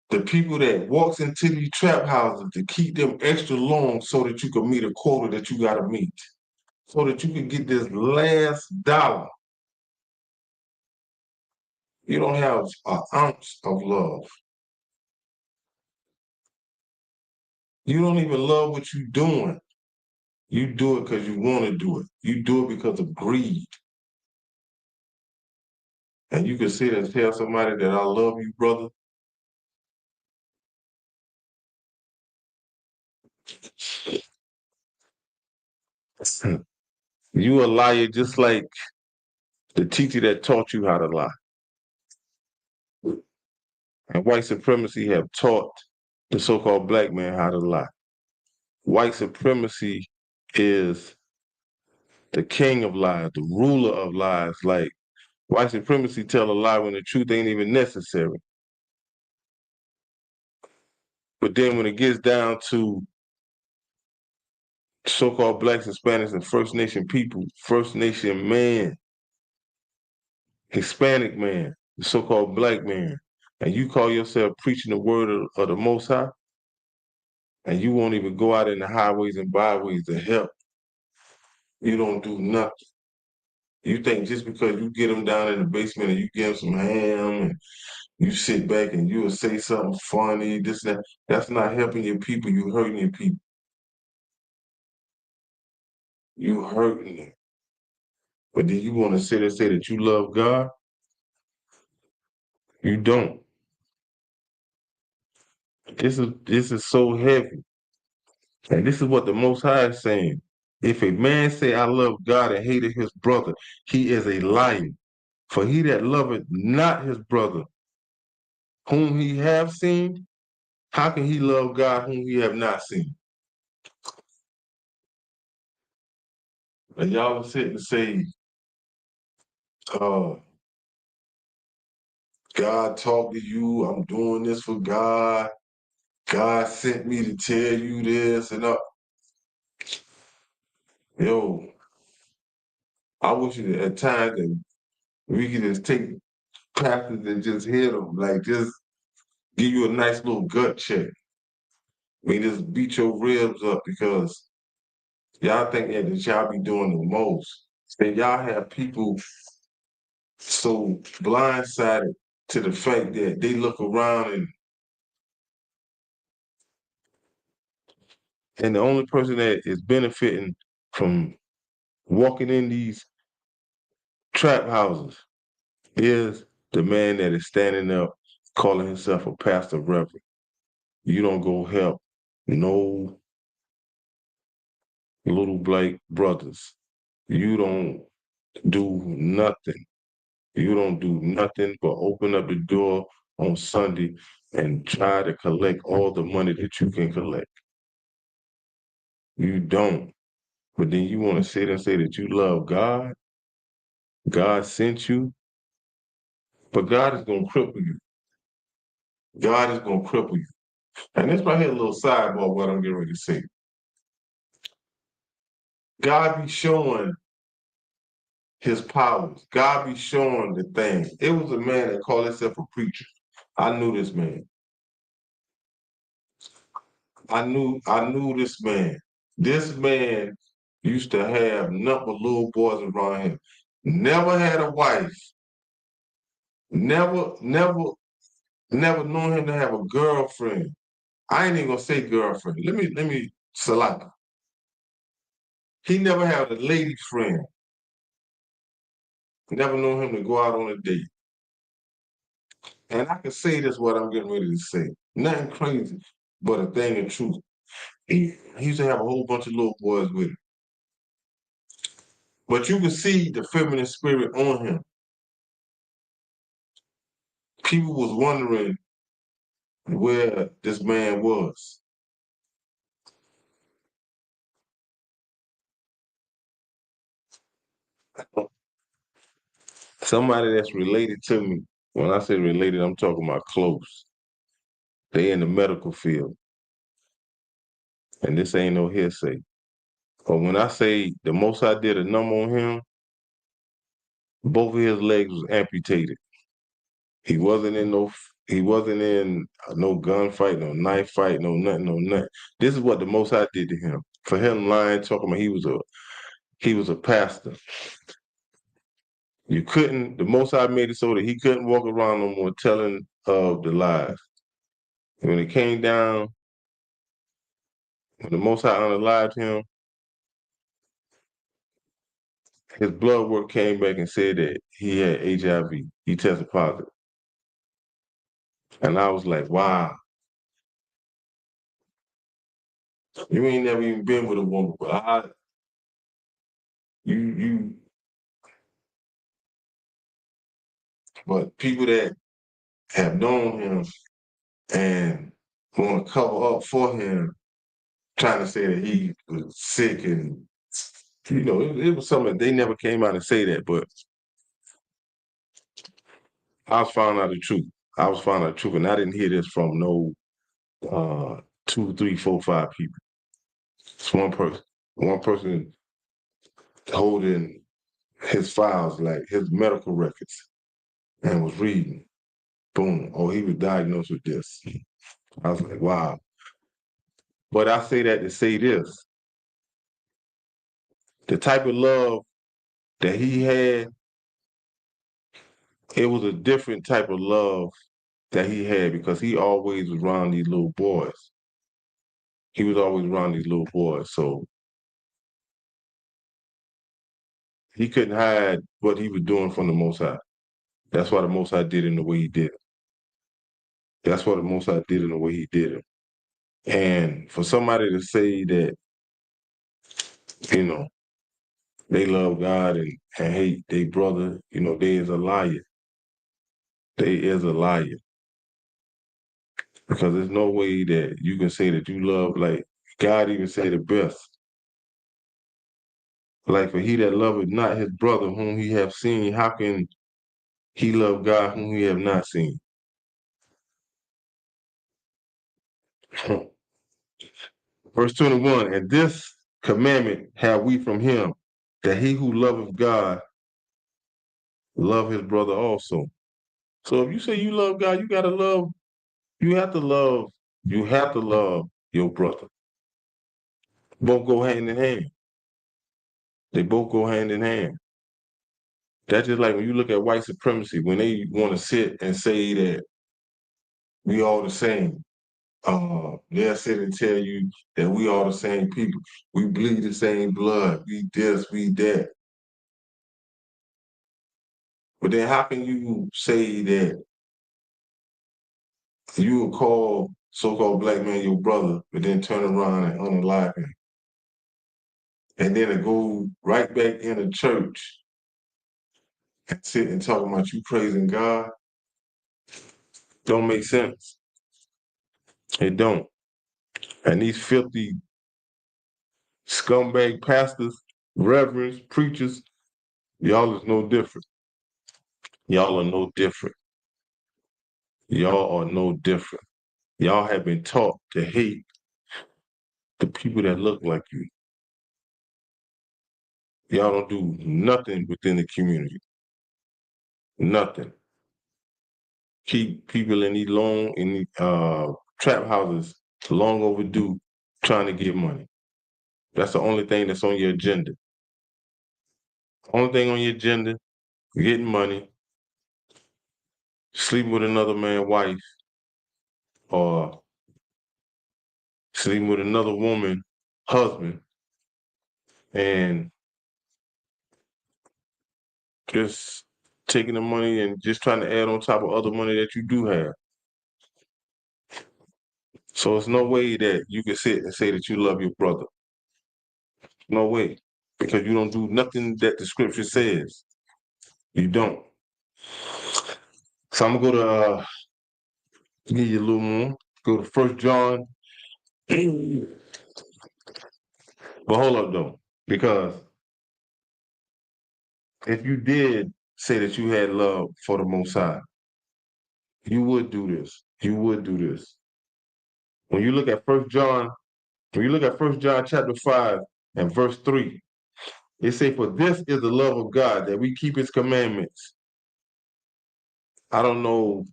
the people that walks into these trap houses to keep them extra long so that you can meet a quota that you gotta meet. So that you can get this last dollar. You don't have an ounce of love. You don't even love what you're doing. You do it because you want to do it. You do it because of greed. And you can sit and tell somebody that I love you, brother. You a liar just like the teacher that taught you how to lie. And white supremacy have taught the so-called black man how to lie. White supremacy is the king of lies, the ruler of lies. Like white supremacy tell a lie when the truth ain't even necessary. But then when it gets down to so-called blacks, Hispanics, and First Nation people, First Nation man, Hispanic man, the so-called black man, and you call yourself preaching the word of the Most High, and you won't even go out in the highways and byways to help. You don't do nothing. You think just because you get them down in the basement and you give them some ham and you sit back and you'll say something funny, this, that, that's not helping your people, you hurting your people. You hurting them. But then you want to sit and say that you love God? You don't. This is so heavy. And this is what the Most High is saying. If a man say, I love God and hated his brother, he is a liar. For he that loveth not his brother, whom he have seen, how can he love God whom he have not seen? And y'all are sitting and say, God talked to you, I'm doing this for God. God sent me to tell you this and yo, I wish at times that we could just take pastors and just hit them, like just give you a nice little gut check. Just beat your ribs up because y'all think that y'all be doing the most. And y'all have people so blindsided to the fact that they look around and the only person that is benefiting from walking in these trap houses is the man that is standing up calling himself a pastor reverend. You don't go help no little black brothers. You don't do nothing. You don't do nothing but open up the door on Sunday and try to collect all the money that you can collect. You don't. But then you want to sit and say that you love God. God sent you. But God is going to cripple you. God is going to cripple you. And this right here, a little sidebar what I'm getting ready to say. God be showing his powers. God be showing the thing. It was a man that called himself a preacher. I knew this man. I knew this man. This man Used to have nothing but little boys around him. Never had a wife. Never known him to have a girlfriend. I ain't even gonna say girlfriend. Let me select. He never had a lady friend. Never known him to go out on a date. And I can say this what I'm getting ready to say. Nothing crazy, but a thing of truth. He used to have a whole bunch of little boys with him. But you can see the feminine spirit on him. People was wondering where this man was. Somebody that's related to me, when I say related, I'm talking about close. They in the medical field. And this ain't no hearsay. But when I say the most I did a number on him, both of his legs was amputated. He wasn't in no gunfight, no knife fight, no nothing. This is what the most I did to him. For him lying, talking about he was a pastor. The most I made it so that he couldn't walk around no more telling of the lies. When it came down, when the most I unalived him, his blood work came back and said that he had HIV. He tested positive. And I was like, wow. You ain't never even been with a woman, but but people that have known him and want to cover up for him, trying to say that he was sick and, it was something, they never came out and say that, but I was finding out the truth. And I didn't hear this from no 2, 3, 4, 5 people. It's one person. One person holding his files, like his medical records, and was reading. Boom. Oh, he was diagnosed with this. I was like, wow. But I say that to say this. The type of love that he had, it was a different type of love that he had because he always was around these little boys. He was always around these little boys. So he couldn't hide what he was doing from the Most High. That's why the Most High did it in the way he did it. That's why the Most High did it in the way he did it. And for somebody to say that, they love God and hate their brother, they is a liar. They is a liar. Because there's no way that you can say that you love, like God even say the best. Like, for he that loveth not his brother whom he have seen, how can he love God whom he have not seen? Verse 21, and this commandment have we from him, that he who loveth God love his brother also. So if you say you love God, you have to love your brother. Both go hand in hand. They both go hand in hand. That's just like when you look at white supremacy, when they want to sit and say that we all the same. They'll sit and tell you that we all the same people. We bleed the same blood. We this, we that. But then how can you say that you will call so-called black man your brother, but then turn around and unalive him? And then to go right back in the church and sit and talk about you praising God, don't make sense. It don't. And these filthy scumbag pastors, reverends, preachers, y'all is no different. Y'all are no different. Y'all are no different. Y'all have been taught to hate the people that look like you. Y'all don't do nothing within the community. Nothing. Keep people in these trap houses long overdue trying to get money. That's the only thing that's on your agenda. Only thing on your agenda, getting money, sleeping with another man's wife, or sleeping with another woman, husband, and just taking the money and just trying to add on top of other money that you do have. So it's no way that you can sit and say that you love your brother. No way. Because you don't do nothing that the scripture says. You don't. So I'm gonna go to give you a little more. Go to 1 John. But hold up though. Because if you did say that you had love for the Most High, you would do this. You would do this. When you look at 1 John, when you look at 1 John chapter 5 and verse 3, it say, "For this is the love of God, that we keep his commandments." I don't know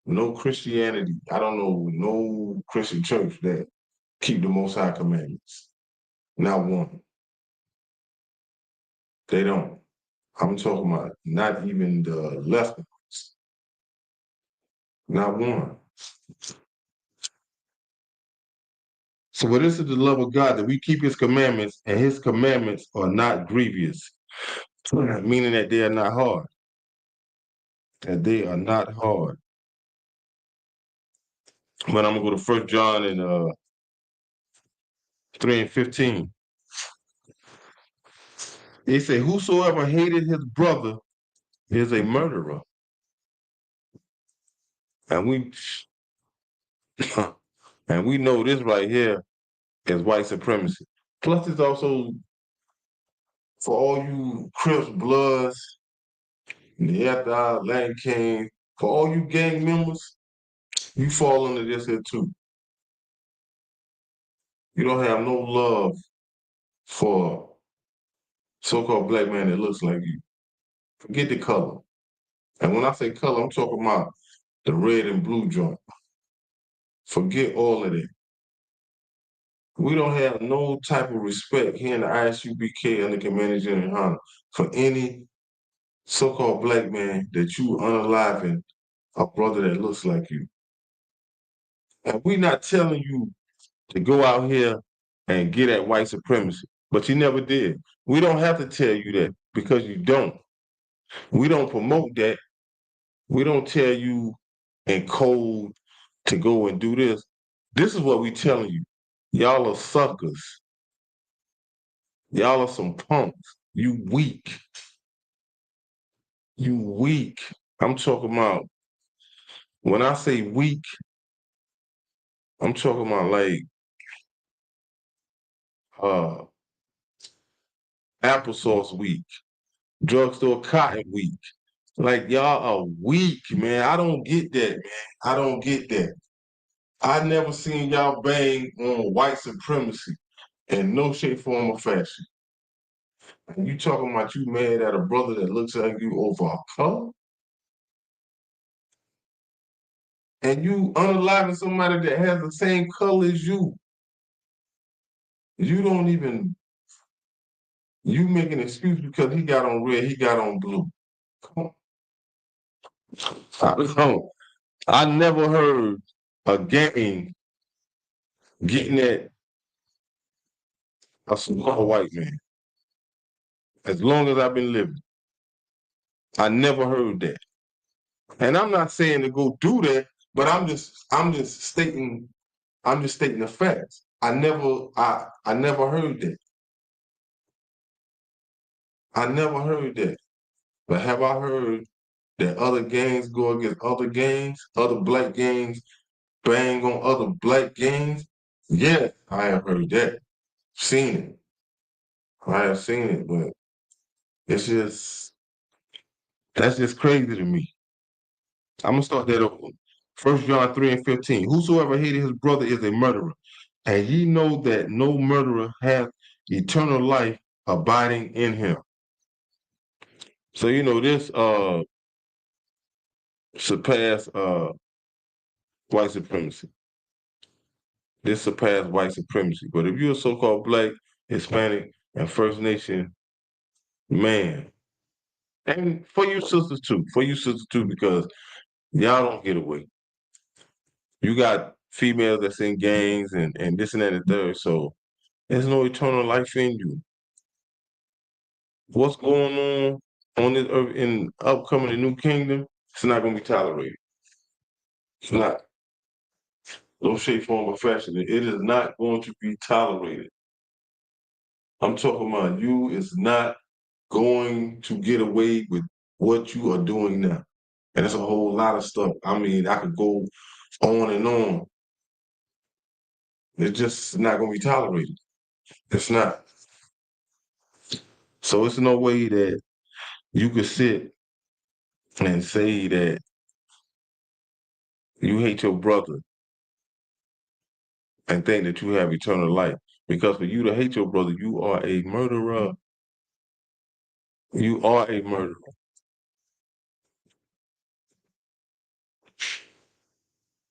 no Christianity. I don't know no Christian church that keep the Most High commandments. Not one. They don't. I'm talking about not even the left ones. Not one. So this is the love of God, that we keep his commandments, and his commandments are not grievous, meaning that they are not hard. That they are not hard. But I'm gonna go to 1 John and 3 and 15. It say, "Whosoever hated his brother is a murderer." And we and we know this right here is white supremacy. Plus, it's also for all you Crips, Bloods, Neanderthal, Latin King, for all you gang members, you fall under this here too. You don't have no love for so-called black man that looks like you. Forget the color. And when I say color, I'm talking about the red and blue joint. Forget all of that. We don't have no type of respect here in the ISUBK under Commander General Hunter for any so-called black man that you unaliving a brother that looks like you. And we're not telling you to go out here and get at white supremacy, but you never did. We don't have to tell you that because you don't. We don't promote that. We don't tell you in code to go and do this. This is what we telling you. Y'all are suckers. Y'all are some punks. You weak. You weak. I'm talking about, when I say weak, I'm talking about like uh applesauce weak, drugstore cotton weak. Like y'all are weak, man. I don't get that, man. I don't get that. I never seen y'all bang on white supremacy in no shape, form, or fashion. And you talking about you mad at a brother that looks like you over a color? And you unaliving somebody that has the same color as you. You don't even, you make an excuse because he got on red, he got on blue. Come on. I never heard a gang getting at a small white man. As long as I've been living, I never heard that. And I'm not saying to go do that, but I'm just stating the facts. I never heard that. I never heard that. But have I heard that other gangs go against other gangs, other black gangs bang on other black gangs? Yeah, I have heard that. Seen it. I have seen it, but it's just, that's just crazy to me. I'm gonna start that over. 1 John 3 and 15. "Whosoever hated his brother is a murderer, and ye know that no murderer hath eternal life abiding in him." So this surpass white supremacy. This surpassed white supremacy. But if you're a so-called Black, Hispanic, and First Nation man, and for you sisters too, because y'all don't get away. You got females that's in gangs and this and that and third, so there's no eternal life in you. What's going on this earth in upcoming the new kingdom, it's not gonna be tolerated. It's not. No shape, form, or fashion. It is not going to be tolerated. I'm talking about you is not going to get away with what you are doing now. And it's a whole lot of stuff. I mean, I could go on and on. It's just not going to be tolerated. It's not. So it's no way that you could sit and say that you hate your brother and think that you have eternal life. Because for you to hate your brother, you are a murderer. You are a murderer.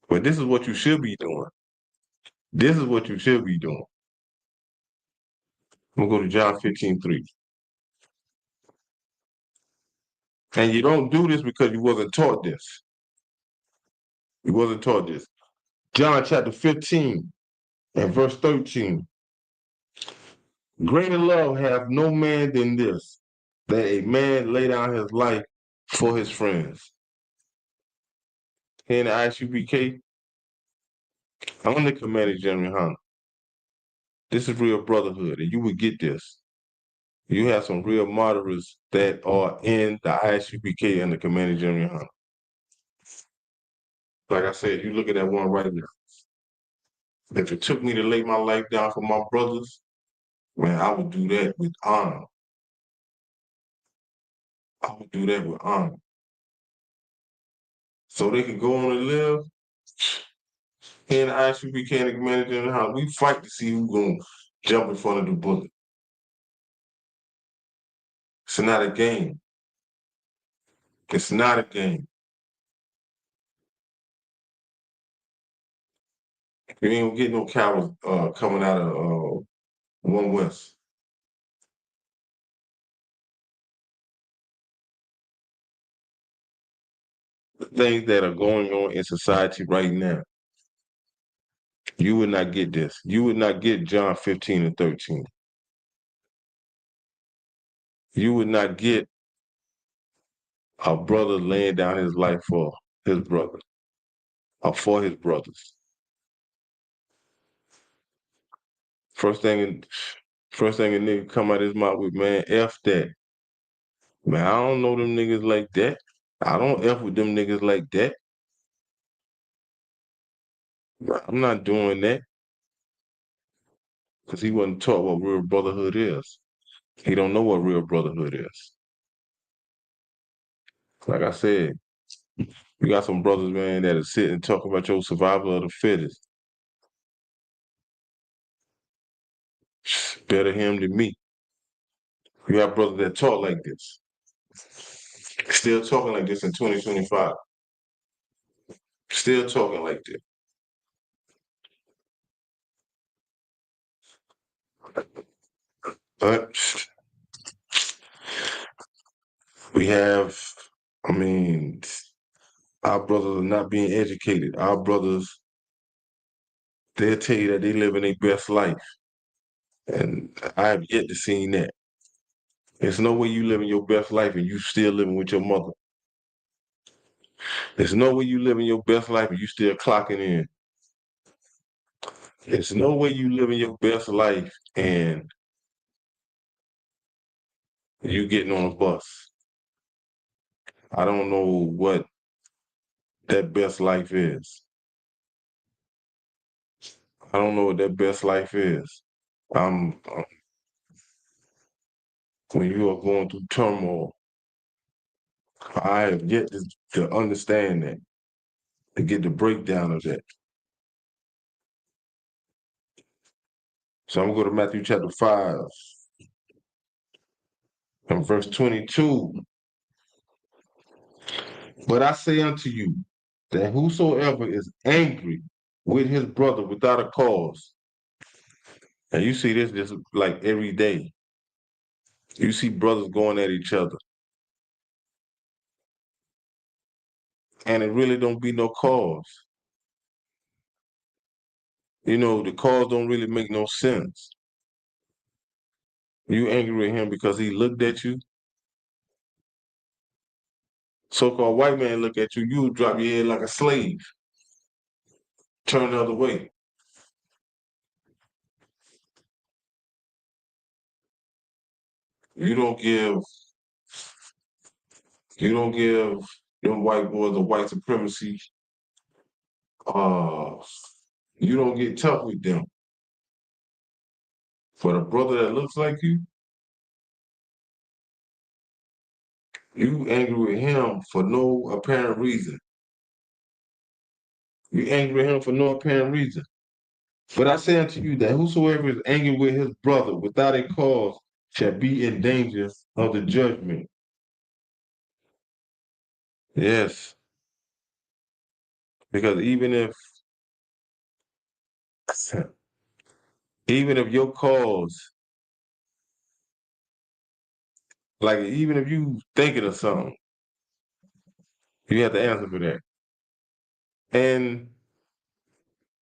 But this is what you should be doing. This is what you should be doing. I'm gonna go to John 15:3. And you don't do this because you wasn't taught this. You wasn't taught this. John chapter 15 and verse 13. Greater love hath no man than this, that a man lay down his life for his friends. Here in the ISUPK, I'm the Commander General Hunter. This is real brotherhood, and you would get this. You have some real martyrs that are in the ISUPK and the Commander General Hunter. Like I said, you look at that one right now. If it took me to lay my life down for my brothers, man, I would do that with honor. I would do that with honor. So they can go on and live. Here in the ISUPK and the Commander General Hunter, we fight to see who's going to jump in front of the bullet. It's not a game. It's not a game. You ain't gonna get no cowards coming out of One West. The things that are going on in society right now, you would not get this. You would not get John 15 and 13. You would not get a brother laying down his life for his brother or for his brothers. First thing a nigga come out his mouth with, man, F that. Man, I don't know them niggas like that. I don't F with them niggas like that. I'm not doing that. Because he wasn't taught what real brotherhood is. He don't know what real brotherhood is. Like I said, you got some brothers, man, that are sitting and talk about your survival of the fittest. Better him than me. You got brothers that talk like this. Still talking like this in 2025. Still talking like this. But we have, I mean, our brothers are not being educated. Our brothers, they'll tell you that they living their best life. And I have yet to see that. There's no way you living your best life and you still living with your mother. There's no way you living your best life and you still clocking in. There's no way you living your best life and you getting on a bus. I don't know what that best life is. I don't know what that best life is. When you are going through turmoil, I have yet to understand that, to get the breakdown of that. So I'm going to go to Matthew chapter 5 and verse 22. But I say unto you that whosoever is angry with his brother without a cause. And you see this just like every day. You see brothers going at each other. And it really don't be no cause. You know, the cause don't really make no sense. You angry with him because he looked at you. So-called white man look at you, you would drop your head like a slave. Turn the other way. You don't give them white boys a white supremacy. You don't get tough with them. For the brother that looks like you angry with him for no apparent reason. You angry with him for no apparent reason. But I say unto you that whosoever is angry with his brother without a cause shall be in danger of the judgment. Yes. Because even if your cause, like even if you thinking of something, you have to answer for that. And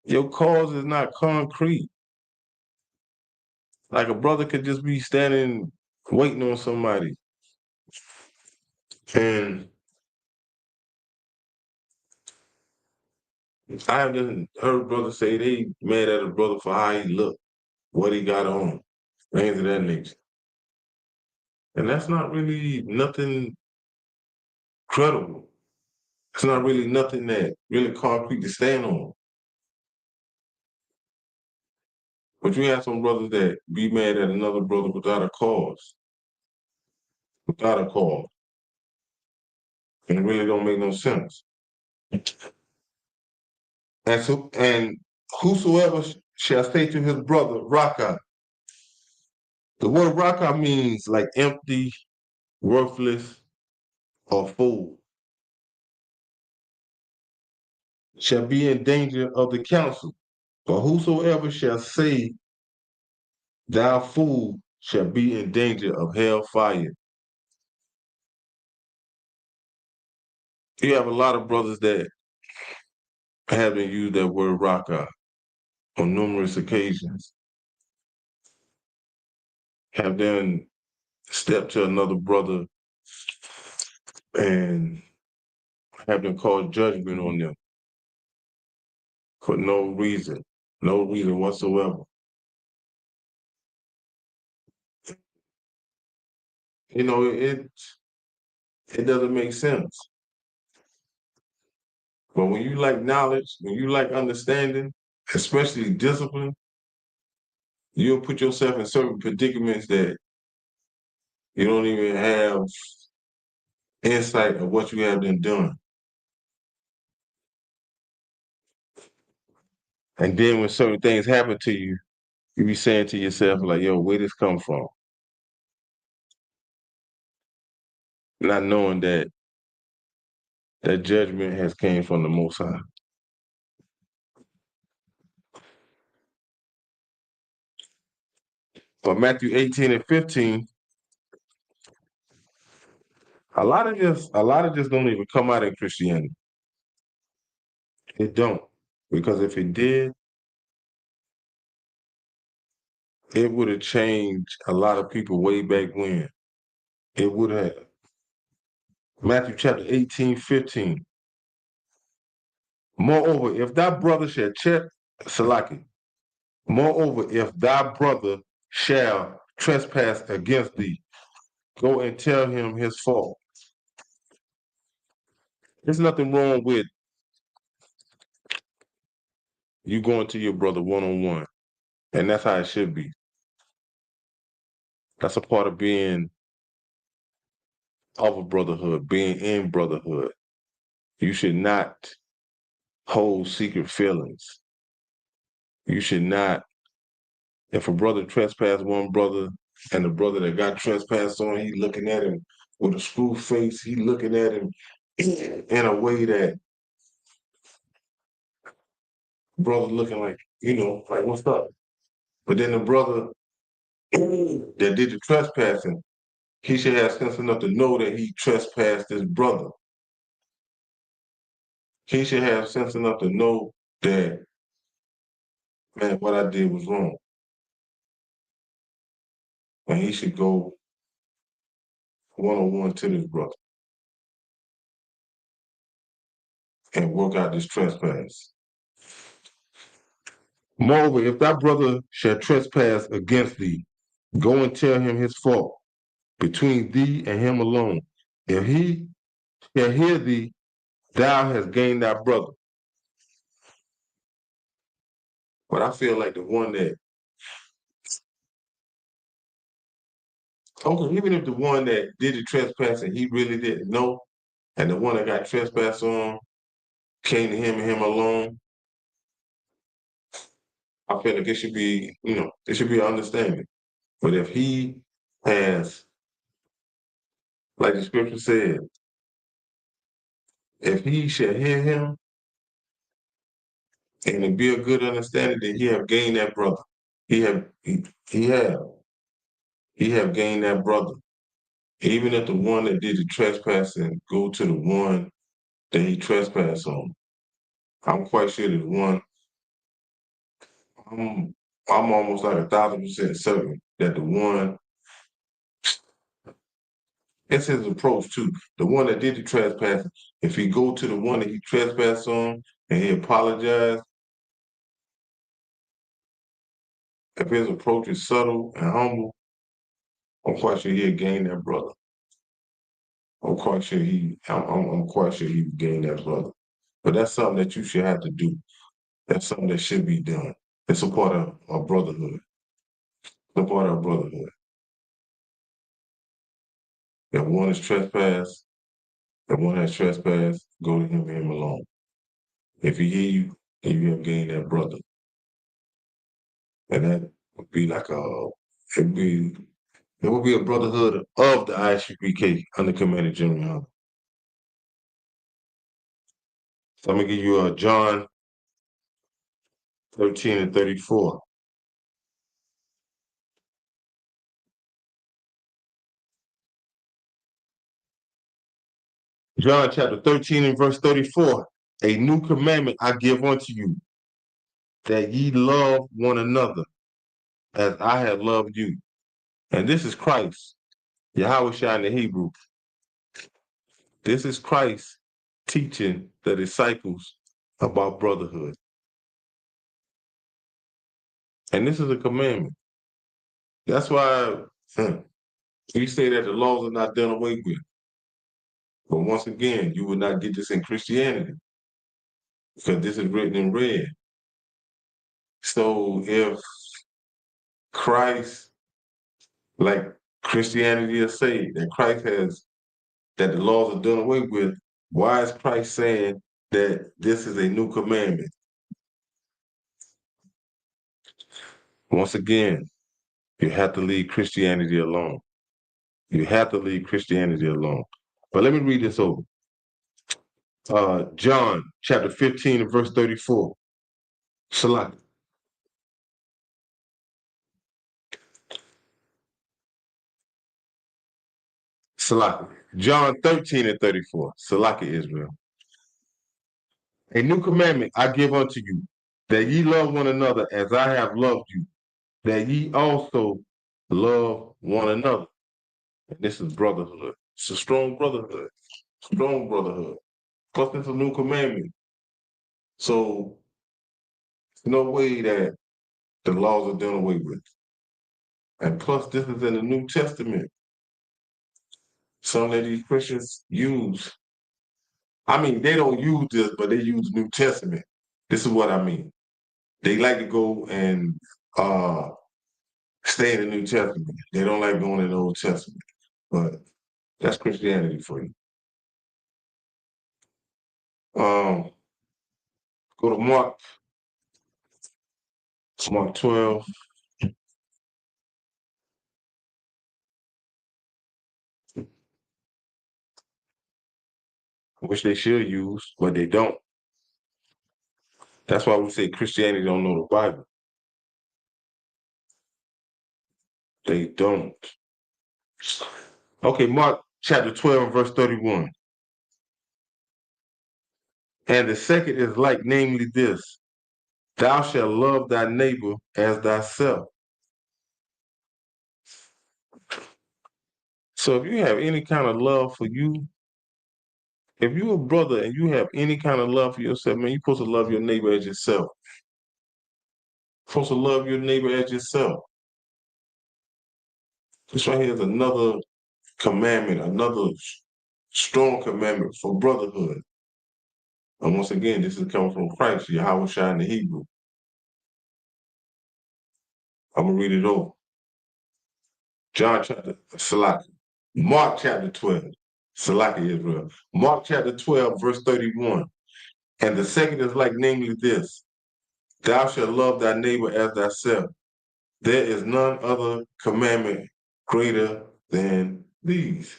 your cause is not concrete. Like a brother could just be standing waiting on somebody. And I have just heard brothers say they mad at a brother for how he looked, what he got on, things of that nature. And that's not really nothing credible. It's not really nothing that really concrete to stand on. But you have some brothers that be mad at another brother without a cause, without a cause. And it really don't make no sense. And whosoever shall say to his brother, Raka. The word Raka means like empty, worthless, or fool. Shall be in danger of the council. For whosoever shall say, thou fool, shall be in danger of hell fire. You have a lot of brothers that haven't used that word Raka on numerous occasions. Have then stepped to another brother and have them call judgment on them for no reason whatsoever. You know, it doesn't make sense. But when you like knowledge, when you like understanding, especially discipline, you'll put yourself in certain predicaments that you don't even have insight of what you have been doing. And then when certain things happen to you, you be saying to yourself, like, yo, where this come from? Not knowing that judgment has came from the Most High. But Matthew 18 and 15, a lot of just don't even come out in Christianity. It don't. Because if it did, it would have changed a lot of people way back when. It would have. Matthew chapter 18, 15. Moreover, if thy brother shall Salaki. Moreover, if thy brother shall trespass against thee, go and tell him his fault. There's nothing wrong with you going to your brother one-on-one. And that's how it should be. That's a part of being of a brotherhood, being in brotherhood. You should not hold secret feelings. You should not, if a brother trespass one brother and the brother that got trespassed on, he looking at him with a screw face, he looking at him in a way that Brother looking like, like what's up? But then the brother that did the trespassing, he should have sense enough to know that he trespassed his brother. He should have sense enough to know that, man, what I did was wrong. And he should go one-on-one to this brother and work out this trespass. Moreover, if thy brother shall trespass against thee, go and tell him his fault between thee and him alone. If he shall hear thee, thou hast gained thy brother. But I feel like the one that, okay, even if the one that did the trespassing, he really didn't know, and the one that got trespassed on came to him and him alone, I feel like it should be, it should be an understanding. But if he has, like the scripture said, if he shall hear him and it be a good understanding, then he have gained that brother. He have gained that brother. Even if the one that did the trespassing go to the one that he trespassed on, I'm quite sure that one, I'm almost like 1,000% certain that the one, it's his approach too. The one that did the trespassing, if he go to the one that he trespassed on and he apologized, if his approach is subtle and humble, I'm quite sure he'll gain that brother. I'm quite sure I'm quite sure he would gain that brother. But that's something that you should have to do. That's something that should be done. It's a part of a brotherhood. It's a part of a brotherhood. If one is trespassed, if one has trespassed, go to him and him alone. If he hear you, then you have gained that brother. And that would be like it would be a brotherhood of the ISUPK under Commander General Hunter. So I'm gonna give you John 13 and 34. John chapter 13 and verse 34. A new commandment I give unto you, that ye love one another as I have loved you. And this is Christ, Yahweh Shai in the Hebrew. This is Christ teaching the disciples about brotherhood. And this is a commandment. That's why we say that the laws are not done away with. But once again, you will not get this in Christianity because this is written in red. So if Christ, like Christianity is saying, that the laws are done away with, why is Christ saying that this is a new commandment? Once again, you have to leave Christianity alone. You have to leave Christianity alone. But let me read this over. John chapter 15 and verse 34. Salaki. Salaki. John 13 and 34. Salaki Israel. A new commandment I give unto you, that ye love one another as I have loved you, that ye also love one another. And this is brotherhood. It's a strong brotherhood. Strong brotherhood. Plus, it's a new commandment. So, there's no way that the laws are done away with. And plus, this is in the New Testament. Some of these Christians use, I mean, they don't use this, but they use New Testament. This is what I mean. They like to go and stay in the New Testament. They don't like going in the Old Testament. But that's Christianity for you. Go to Mark 12. Which they should use, but they don't. That's why we say Christianity don't know the Bible. They don't. Okay, Mark chapter 12, verse 31. And the second is like, namely this, thou shalt love thy neighbor as thyself. So if you have any kind of love for you, if you're a brother and you have any kind of love for yourself, man, you're supposed to love your neighbor as yourself. You're supposed to love your neighbor as yourself. This right here is another commandment, another strong commandment for brotherhood. And once again, this is coming from Christ, Yahweh Shai in the Hebrew. I'm going to read it over. Mark chapter 12, Salaki Israel. Mark chapter 12, verse 31. And the second is like, namely this, thou shalt love thy neighbor as thyself. There is none other commandment greater than these.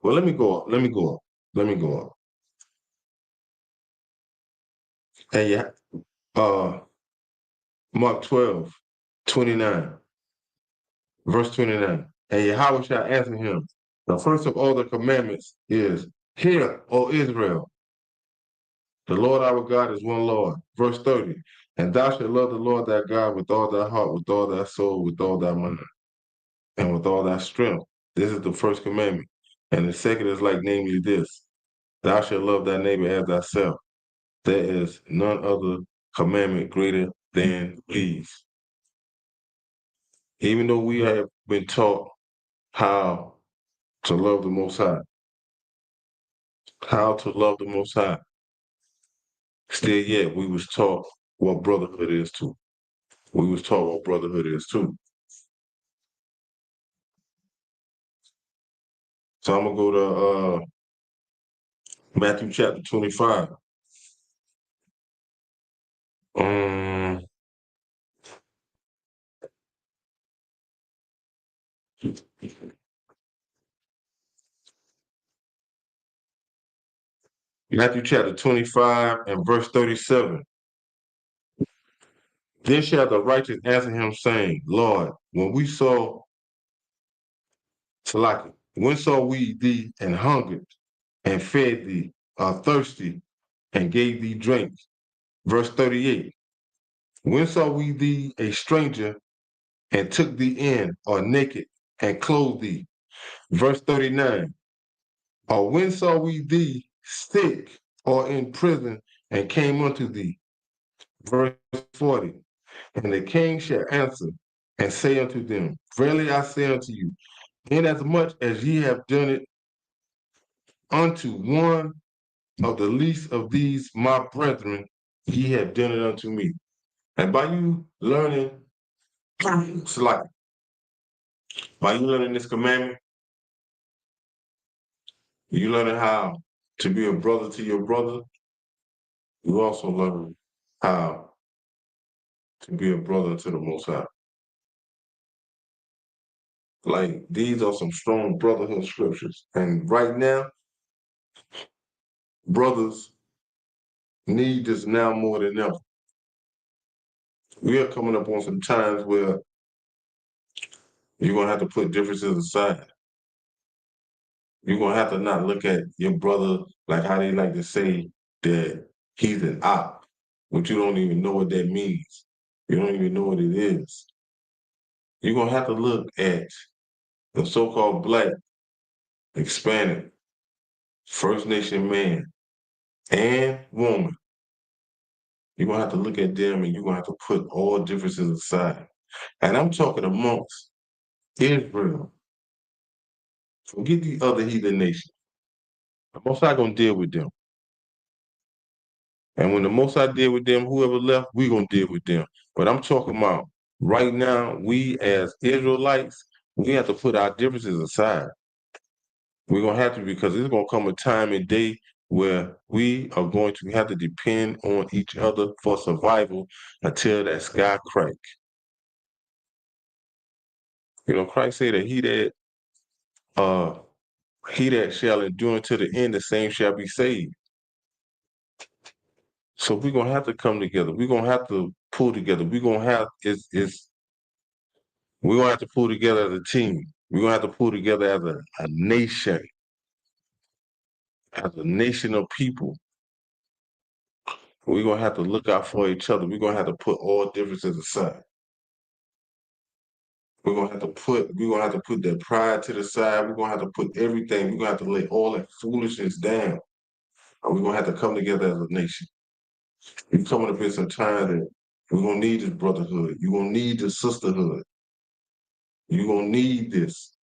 Well, let me go up. And yeah, Mark 12, 29, verse 29. And Yahweh shall answer him. The first of all the commandments is, hear, O Israel, the Lord our God is one Lord. Verse 30. And thou shalt love the Lord thy God with all thy heart, with all thy soul, with all thy mind, and with all thy strength. This is the first commandment. And the second is like, namely this, thou shalt love thy neighbor as thyself. There is none other commandment greater than these. Even though we have been taught how to love the Most High, still yet we was taught what brotherhood is too. So I'm gonna go to Matthew chapter 25. Matthew chapter 25 and verse 37. Then shall the righteous answer him, saying, Lord, when saw we thee and hungered, and fed thee, or thirsty, and gave thee drink? Verse 38. When saw we thee a stranger, and took thee in, or naked, and clothed thee? Verse 39. Or when saw we thee sick, or in prison, and came unto thee? Verse 40. And the king shall answer and say unto them, Verily I say unto you, inasmuch as ye have done it unto one of the least of these my brethren, ye have done it unto me. And by you learning, this commandment, you learning how to be a brother to your brother. You also learn how to be a brother to the Most High. Like, these are some strong brotherhood scriptures. And right now, brothers need this now more than ever. We are coming up on some times where you're going to have to put differences aside. You're going to have to not look at your brother like how they like to say that he's an op, but you don't even know what that means. You don't even know what it is. You're going to have to look at the so-called Black, Hispanic, First Nation man and woman. You're going to have to look at them and you're going to have to put all differences aside. And I'm talking amongst Israel. Forget the other heathen nations. The Most High gonna deal with them. And when the Most High deal with them, whoever left, we gonna deal with them. But I'm talking about right now, we as Israelites, we have to put our differences aside. We're gonna have to, because there's gonna come a time and day where we are going to have to depend on each other for survival until that sky crack. You know, Christ said that he that he that shall endure to the end, the same shall be saved. So we're gonna have to come together. We're gonna have to pull together. We're gonna have to pull together as a team. We're gonna have to pull together as a nation of people. We're gonna have to look out for each other. We're gonna have to put all differences aside. We're gonna have to put that pride to the side. We're gonna have to put everything, we're gonna have to lay all that foolishness down. And we're gonna have to come together as a nation. We're coming up in some time that we're gonna need this brotherhood. You're gonna need this sisterhood. You're gonna need this.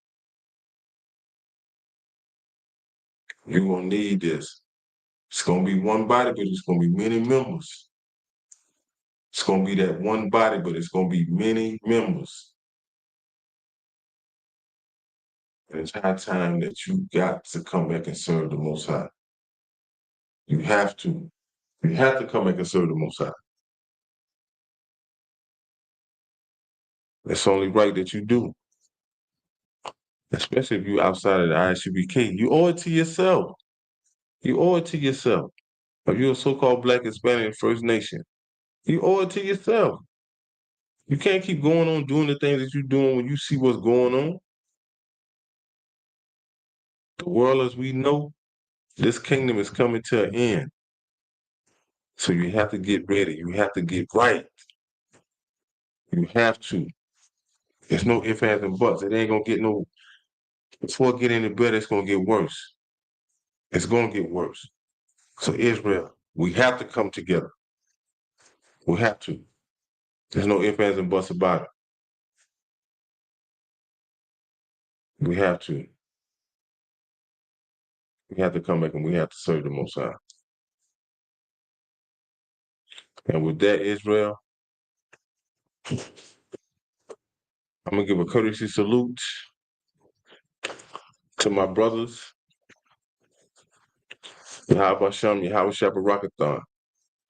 You're gonna need this. It's gonna be one body, but it's gonna be many members. It's gonna be that one body, but it's gonna be many members. And it's high time that you got to come back and serve the Most High. You have to. You have to come back and serve the Most High. It's only right that you do. Especially if you're outside of the ISUBK. You owe it to yourself. You owe it to yourself. If you're a so-called Black, Hispanic, First Nation, you owe it to yourself. You can't keep going on doing the things that you're doing when you see what's going on. The world as we know, this kingdom is coming to an end. So you have to get ready. You have to get right. You have to. There's no ifs, ands, and buts. It ain't gonna get no, before it get any better, it's gonna get worse. It's gonna get worse. So Israel, we have to come together. We have to. There's no ifs, ands, and buts about it. We have to. We have to come back and we have to serve the Most High. And with that, Israel, I'm gonna give a courtesy salute to my brothers, Yahweh Hashem, Yahweh Shabarakathon.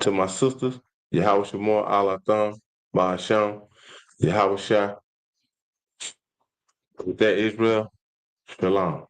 To my sisters, Yahweh Shamor Alatham, Bahasham, Yahweh Shah. With that, Israel, Shalom.